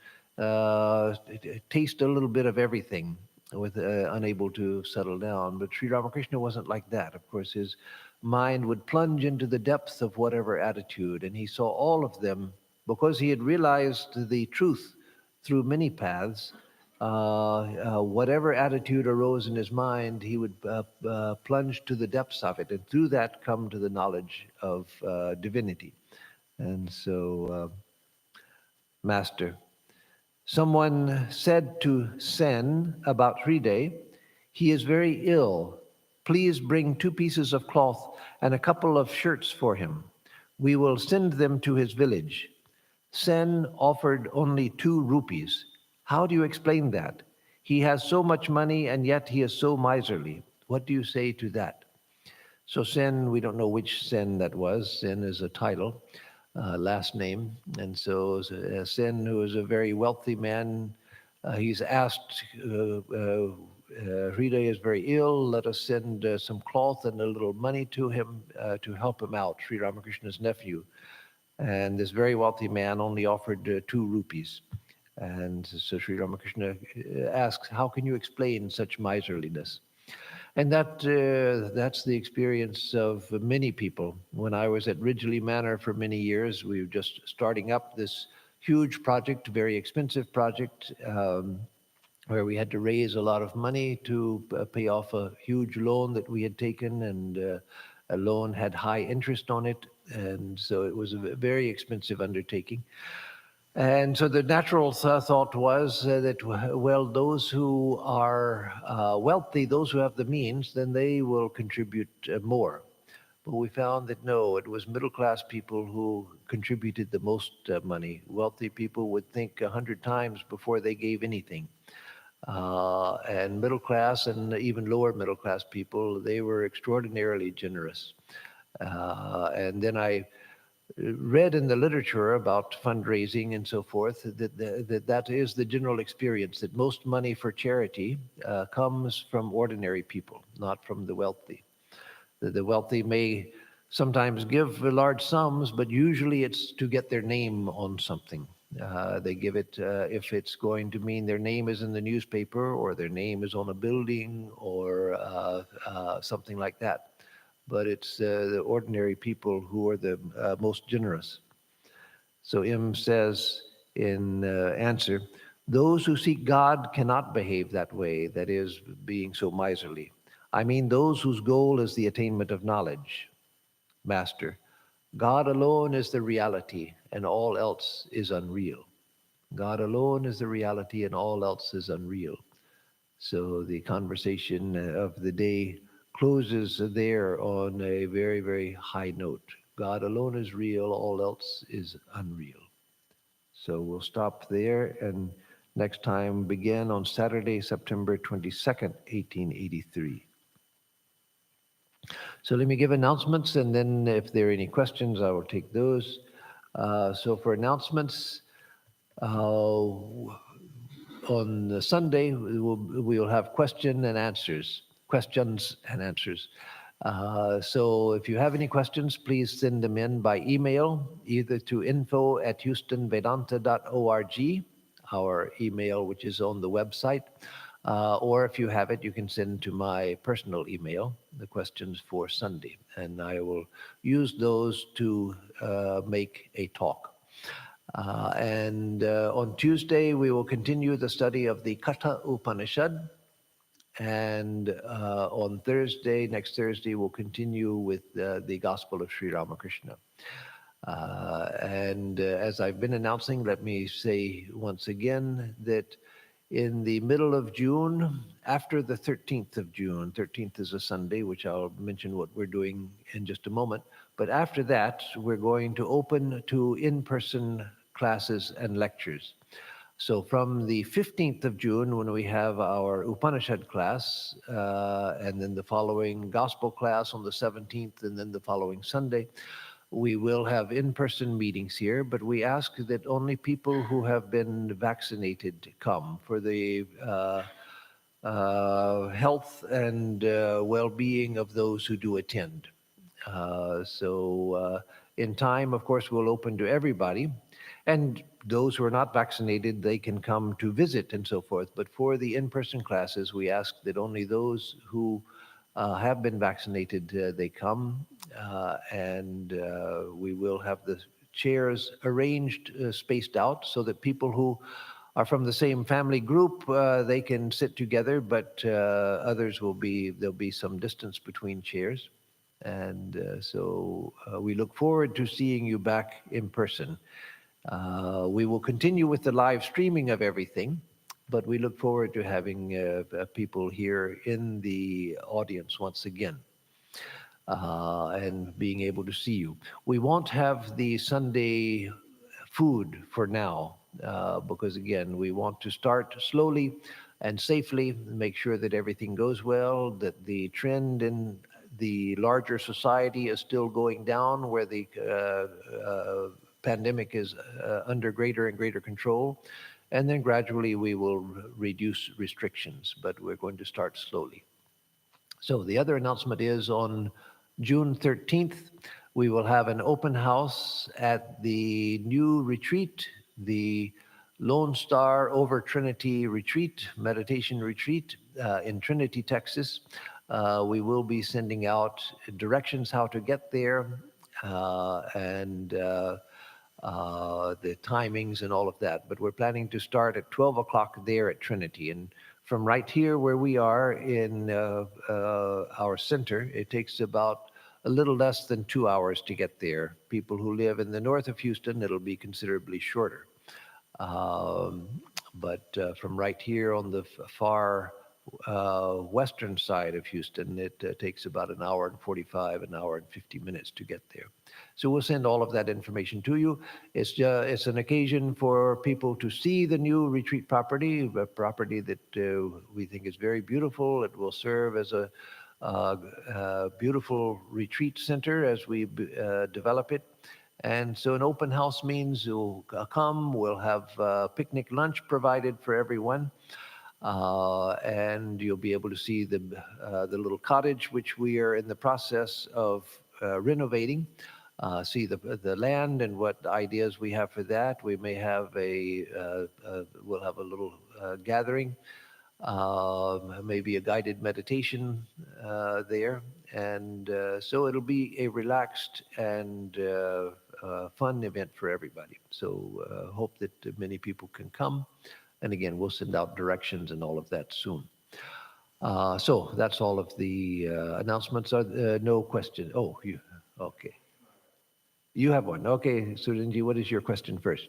taste a little bit of everything, unable to settle down. But Sri Ramakrishna wasn't like that. Of course, his mind would plunge into the depths of whatever attitude, and he saw all of them because he had realized the truth through many paths. Whatever attitude arose in his mind, he would plunge to the depths of it, and through that come to the knowledge of divinity. And so, Master, someone said to Sen about Hriday, he is very ill. Please bring 2 pieces of cloth and a couple of shirts for him. We will send them to his village. Sen offered only 2 rupees. How do you explain that? He has so much money and yet he is so miserly. What do you say to that? So Sen, we don't know which Sen that was. Sen is a title. last name. And so Sen, who is a very wealthy man, he's asked, Rita is very ill, let us send some cloth and a little money to him to help him out, Sri Ramakrishna's nephew. And this very wealthy man only offered 2 rupees. And so Sri Ramakrishna asks, how can you explain such miserliness? And that's the experience of many people. When I was at Ridgely Manor for many years, we were just starting up this huge project, very expensive project, where we had to raise a lot of money to pay off a huge loan that we had taken, and a loan had high interest on it, and so it was a very expensive undertaking. And so the natural thought was that, well, those who are wealthy, those who have the means, then they will contribute more. But we found that no, it was middle class people who contributed the most money. Wealthy people would think 100 times before they gave anything. And middle class and even lower middle class people, they were extraordinarily generous. And then I read in the literature about fundraising and so forth that is the general experience, that most money for charity comes from ordinary people, not from the wealthy. The wealthy may sometimes give large sums, but usually it's to get their name on something. They give it if it's going to mean their name is in the newspaper, or their name is on a building, or something like that. But it's the ordinary people who are the most generous. So M says in answer, those who seek God cannot behave that way, that is, being so miserly. I mean those whose goal is the attainment of knowledge. Master, God alone is the reality, and all else is unreal. God alone is the reality, and all else is unreal. So the conversation of the day closes there on a very, very high note. God alone is real, all else is unreal. So we'll stop there, and next time begin on Saturday, September 22nd, 1883. So let me give announcements, and then if there are any questions, I will take those. So for announcements, on Sunday, we will have questions and answers. So if you have any questions, please send them in by email, either to info@houstonvedanta.org, our email, which is on the website, or if you have it, you can send to my personal email the questions for Sunday, and I will use those to make a talk. And on Tuesday, we will continue the study of the Katha Upanishad. And on Thursday, next Thursday, we'll continue with the Gospel of Sri Ramakrishna. And as I've been announcing, let me say once again that in the middle of June, after the 13th of June, 13th is a Sunday, which I'll mention what we're doing in just a moment. But after that, we're going to open to in-person classes and lectures. So from the 15th of June, when we have our Upanishad class, and then the following gospel class on the 17th, and then the following Sunday, we will have in-person meetings here, but we ask that only people who have been vaccinated come for the health and well-being of those who do attend. So in time, of course, we'll open to everybody. And those who are not vaccinated, they can come to visit and so forth. But for the in-person classes, we ask that only those who have been vaccinated, they come. And we will have the chairs arranged, spaced out, so that people who are from the same family group, they can sit together, but others there'll be some distance between chairs. And so we look forward to seeing you back in person. We will continue with the live streaming of everything, but we look forward to having people here in the audience once again, and being able to see you. We won't have the Sunday food for now, because again, we want to start slowly and safely, make sure that everything goes well, that the trend in the larger society is still going down, where the pandemic is under greater and greater control. And then gradually we will reduce restrictions, but we're going to start slowly. So the other announcement is on June 13th, we will have an open house at the new retreat, the Lone Star Over Trinity Retreat, meditation retreat in Trinity, Texas. We will be sending out directions how to get there and the timings and all of that. But we're planning to start at 12 o'clock there at Trinity. And from right here where we are in our center, it takes about a little less than 2 hours to get there. People who live in the north of Houston, it'll be considerably shorter. But from right here on the far western side of Houston, it takes about an hour and 45, an hour and 50 minutes to get there. So we'll send all of that information to you. It's an occasion for people to see the new retreat property, a property that we think is very beautiful. It will serve as a beautiful retreat center as we develop it. And so an open house means you'll come, we'll have picnic lunch provided for everyone. And you'll be able to see the little cottage, which we are in the process of renovating, see the land and what ideas we have for that. We may have we'll have a little gathering, maybe a guided meditation there. And so it'll be a relaxed and fun event for everybody. So hope that many people can come. And again, we'll send out directions and all of that soon. So that's all of the announcements. No question. Oh, okay. You have one. Okay, Sudanji, what is your question first?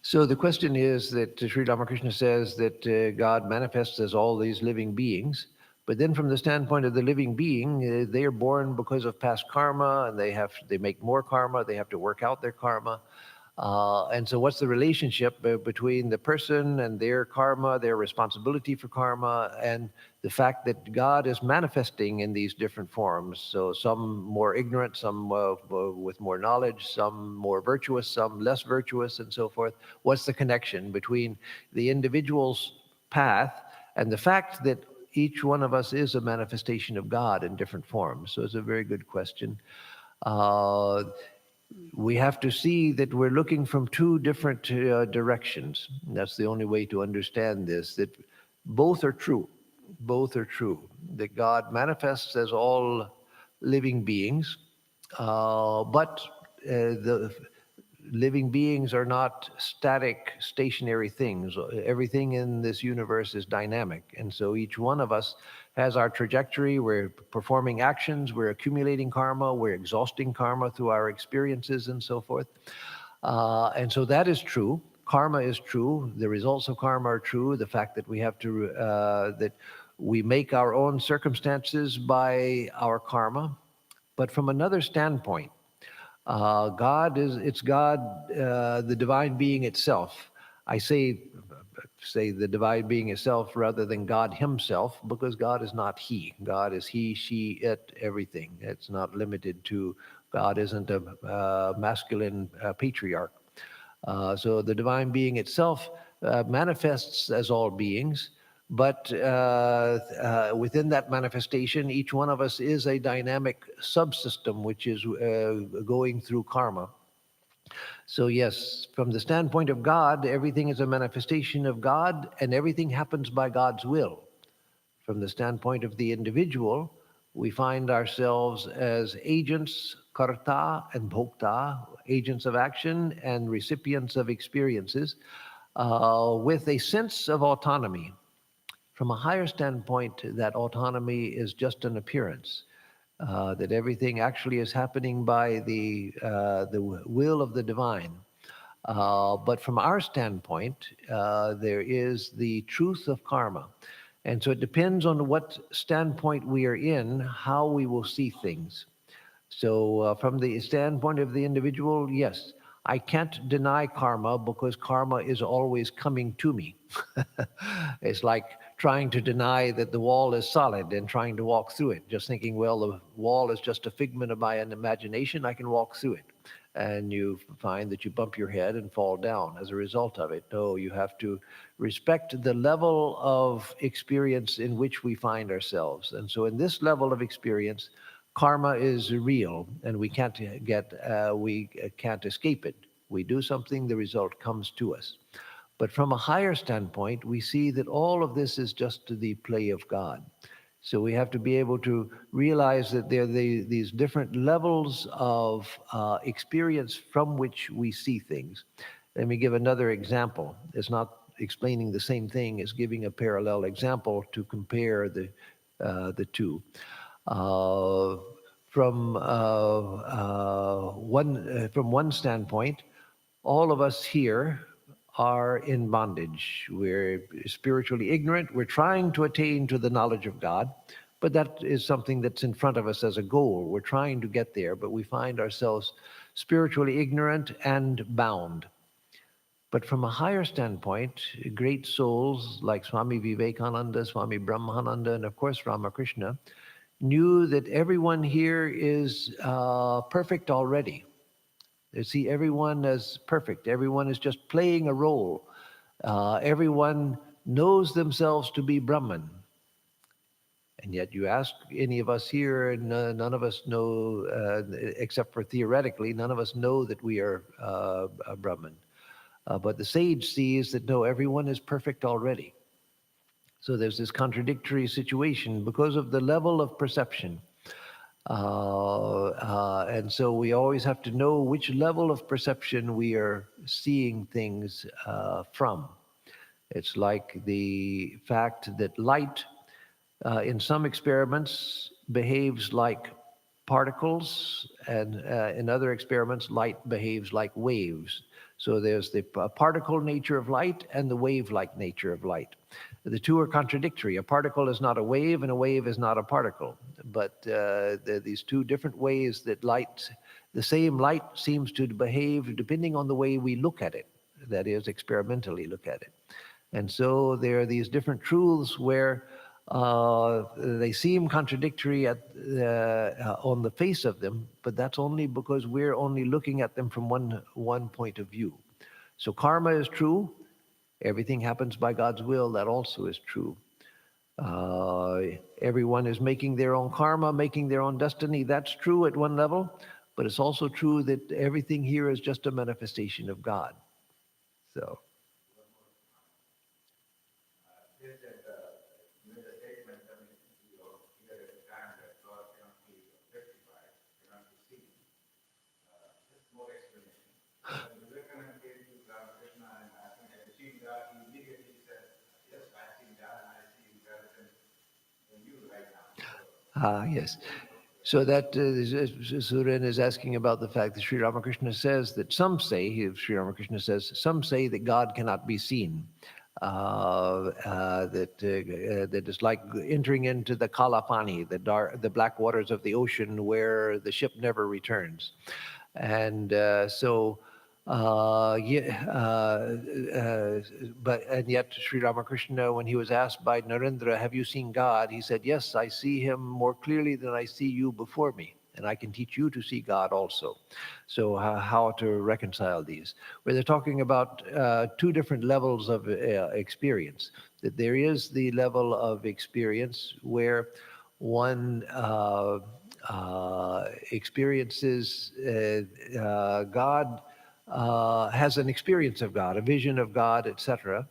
So the question is that Sri Ramakrishna says that God manifests as all these living beings, but then from the standpoint of the living being, they are born because of past karma, and they make more karma, they have to work out their karma. And so what's the relationship between the person and their karma, their responsibility for karma, and the fact that God is manifesting in these different forms? So some more ignorant, some with more knowledge, some more virtuous, some less virtuous, and so forth. What's the connection between the individual's path and the fact that each one of us is a manifestation of God in different forms? So it's a very good question. We have to see that we're looking from two different directions. That's the only way to understand this, that both are true. Both are true. That God manifests as all living beings, but the living beings are not static, stationary things. Everything in this universe is dynamic. And so each one of us has our trajectory. We're performing actions, we're accumulating karma, we're exhausting karma through our experiences and so forth. And so that is true. Karma is true. The results of karma are true. The fact that we have to, that we make our own circumstances by our karma. But from another standpoint, it's God, the divine being itself. I say the divine being itself rather than God himself, because God is not he. God is he, she, it, everything. It's not limited to, God isn't a masculine patriarch. So the divine being itself manifests as all beings, but within that manifestation, each one of us is a dynamic subsystem which is going through karma. So yes, from the standpoint of God, everything is a manifestation of God, and everything happens by God's will. From the standpoint of the individual, we find ourselves as agents, karta and bhokta, agents of action and recipients of experiences, with a sense of autonomy. From a higher standpoint, that autonomy is just an appearance. That everything actually is happening by the will of the divine. But from our standpoint, there is the truth of karma. And so it depends on what standpoint we are in, how we will see things. So from the standpoint of the individual, yes, I can't deny karma because karma is always coming to me. It's like trying to deny that the wall is solid and trying to walk through it, just thinking, well, the wall is just a figment of my imagination, I can walk through it. And you find that you bump your head and fall down as a result of it. No, you have to respect the level of experience in which we find ourselves. And so in this level of experience, karma is real, and we can't escape it. We do something, the result comes to us. But from a higher standpoint, we see that all of this is just the play of God. So we have to be able to realize that there are these different levels of experience from which we see things. Let me give another example. It's not explaining the same thing as giving a parallel example to compare the two. Uh, from one standpoint, all of us here are in bondage. We're spiritually ignorant. We're trying to attain to the knowledge of God, but that is something that's in front of us as a goal. We're trying to get there, but we find ourselves spiritually ignorant and bound. But from a higher standpoint, great souls like Swami Vivekananda, Swami Brahmananda, and of course Ramakrishna knew that everyone here is perfect already. They see everyone as perfect. Everyone is just playing a role. Everyone knows themselves to be Brahman. And yet you ask any of us here, and none of us know, except for theoretically, none of us know that we are a Brahman. But the sage sees that, no, everyone is perfect already. So there's this contradictory situation because of the level of perception. And so we always have to know which level of perception we are seeing things from. It's like the fact that light in some experiments behaves like particles, and in other experiments, light behaves like waves. So there's the particle nature of light and the wave-like nature of light. The two are contradictory. A particle is not a wave, and a wave is not a particle. But these two different ways that the same light seems to behave depending on the way we look at it, that is, experimentally look at it. And so there are these different truths where they seem contradictory on the face of them, but that's only because we're only looking at them from one point of view. So karma is true. Everything happens by God's will. That also is true. Everyone is making their own karma, making their own destiny. That's true at one level, but it's also true that everything here is just a manifestation of God. So. Yes. So that Suren is asking about the fact that Sri Ramakrishna says that Sri Ramakrishna says, some say that God cannot be seen. That is like entering into the Kalapani, the black waters of the ocean where the ship never returns. And and yet Sri Ramakrishna, when he was asked by Narendra, have you seen God? He said, yes, I see him more clearly than I see you before me, and I can teach you to see God also. So how to reconcile these? Where they're talking about two different levels of experience. That there is the level of experience where one experiences God, has an experience of God, a vision of God, etc.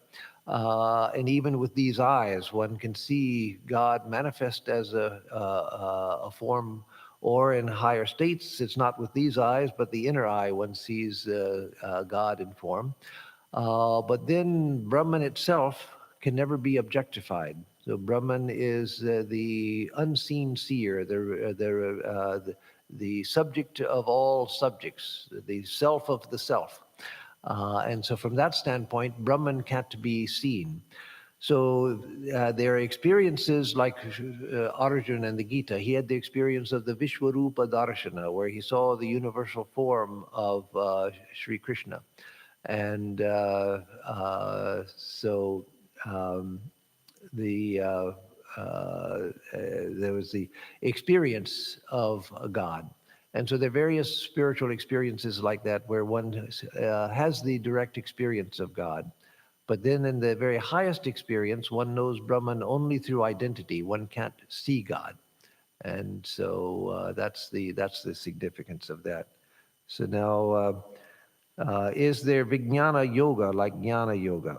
And even with these eyes, one can see God manifest as a form, or in higher states, it's not with these eyes, but the inner eye, one sees God in form. But then Brahman itself can never be objectified. So Brahman is the unseen seer, the subject of all subjects, the self of the self. And so from that standpoint, Brahman can't be seen. So there are experiences like Arjuna and the Gita. He had the experience of the Vishwarupa Darshana, where he saw the universal form of Sri Krishna. And so the there was the experience of a God. And so there are various spiritual experiences like that where one has the direct experience of God. But then in the very highest experience, one knows Brahman only through identity. One can't see God. And so that's the significance of that. So now, is there Vijnana Yoga like Jnana Yoga?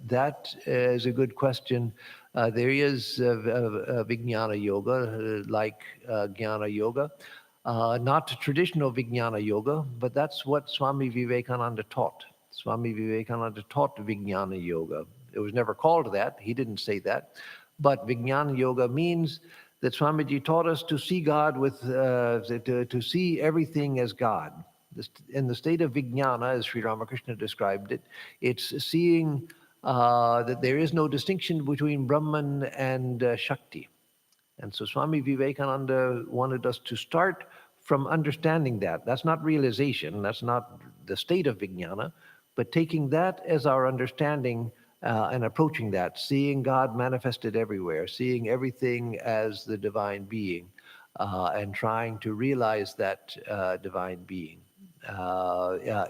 That is a good question. There is Vijnana Yoga like Jnana Yoga. Not traditional Vijnana Yoga, but that's what Swami Vivekananda taught. Swami Vivekananda taught Vijnana Yoga. It was never called that. He didn't say that. But Vijnana Yoga means that Swamiji taught us to see God with, to see everything as God. In the state of Vijnana, as Sri Ramakrishna described it, it's seeing that there is no distinction between Brahman and Shakti. And so Swami Vivekananda wanted us to start from understanding that. That's not realization, that's not the state of Vijnana, but taking that as our understanding and approaching that, seeing God manifested everywhere, seeing everything as the divine being, and trying to realize that divine being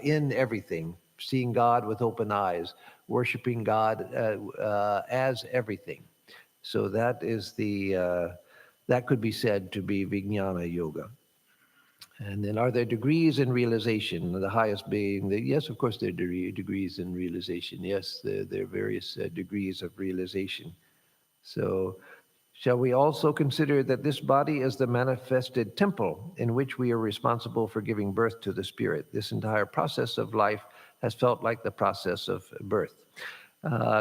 in everything, seeing God with open eyes, worshiping God as everything. So that is that could be said to be Vijnana Yoga. And then are there degrees in realization? The highest being, yes, of course there are degrees in realization. Yes, there are various degrees of realization. So shall we also consider that this body is the manifested temple in which we are responsible for giving birth to the spirit? This entire process of life has felt like the process of birth.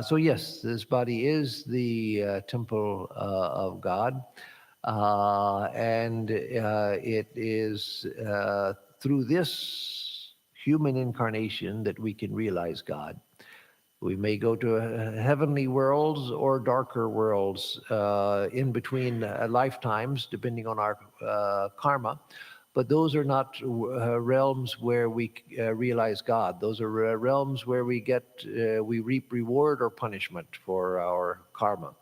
So yes, this body is the temple of God. And it is through this human incarnation that we can realize God. We may go to heavenly worlds or darker worlds in between lifetimes, depending on our karma. But those are not realms where we realize God. Those are realms where we reap reward or punishment for our karma.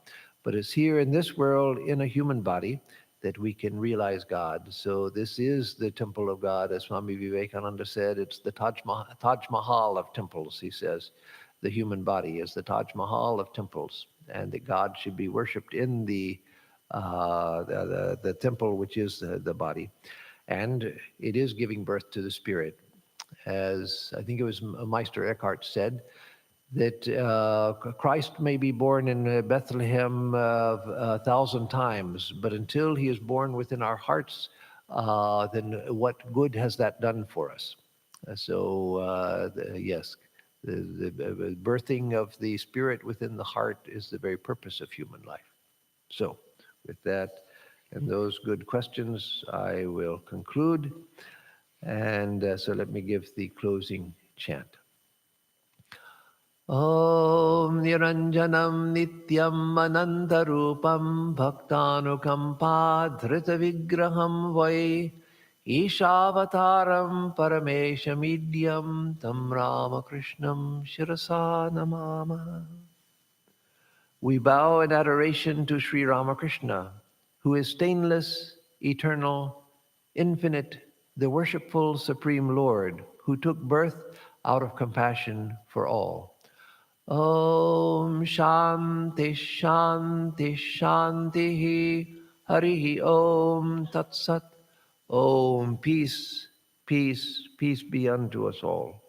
But it's here in this world, in a human body, that we can realize God. So this is the temple of God, as Swami Vivekananda said. It's the Taj Mahal of temples, he says. The human body is the Taj Mahal of temples, and that God should be worshipped in the temple, which is the body. And it is giving birth to the spirit. As I think it was Meister Eckhart said, that Christ may be born in Bethlehem 1,000 times, but until he is born within our hearts, then what good has that done for us? Yes, the birthing of the spirit within the heart is the very purpose of human life. So with that and those good questions, I will conclude. And so let me give the closing chant. Om Niranjanam Nityam Anantarupam Bhaktanukampa Dhrita Vigraham Vai Ishavataram Parameshamidhyam Tam Ramakrishnam Shirasa Namama. We bow in adoration to Sri Ramakrishna, who is stainless, eternal, infinite, the worshipful Supreme Lord, who took birth out of compassion for all. Om Shanti Shanti Shanti Harihi Om Tat Sat. Om, peace, peace, peace be unto us all.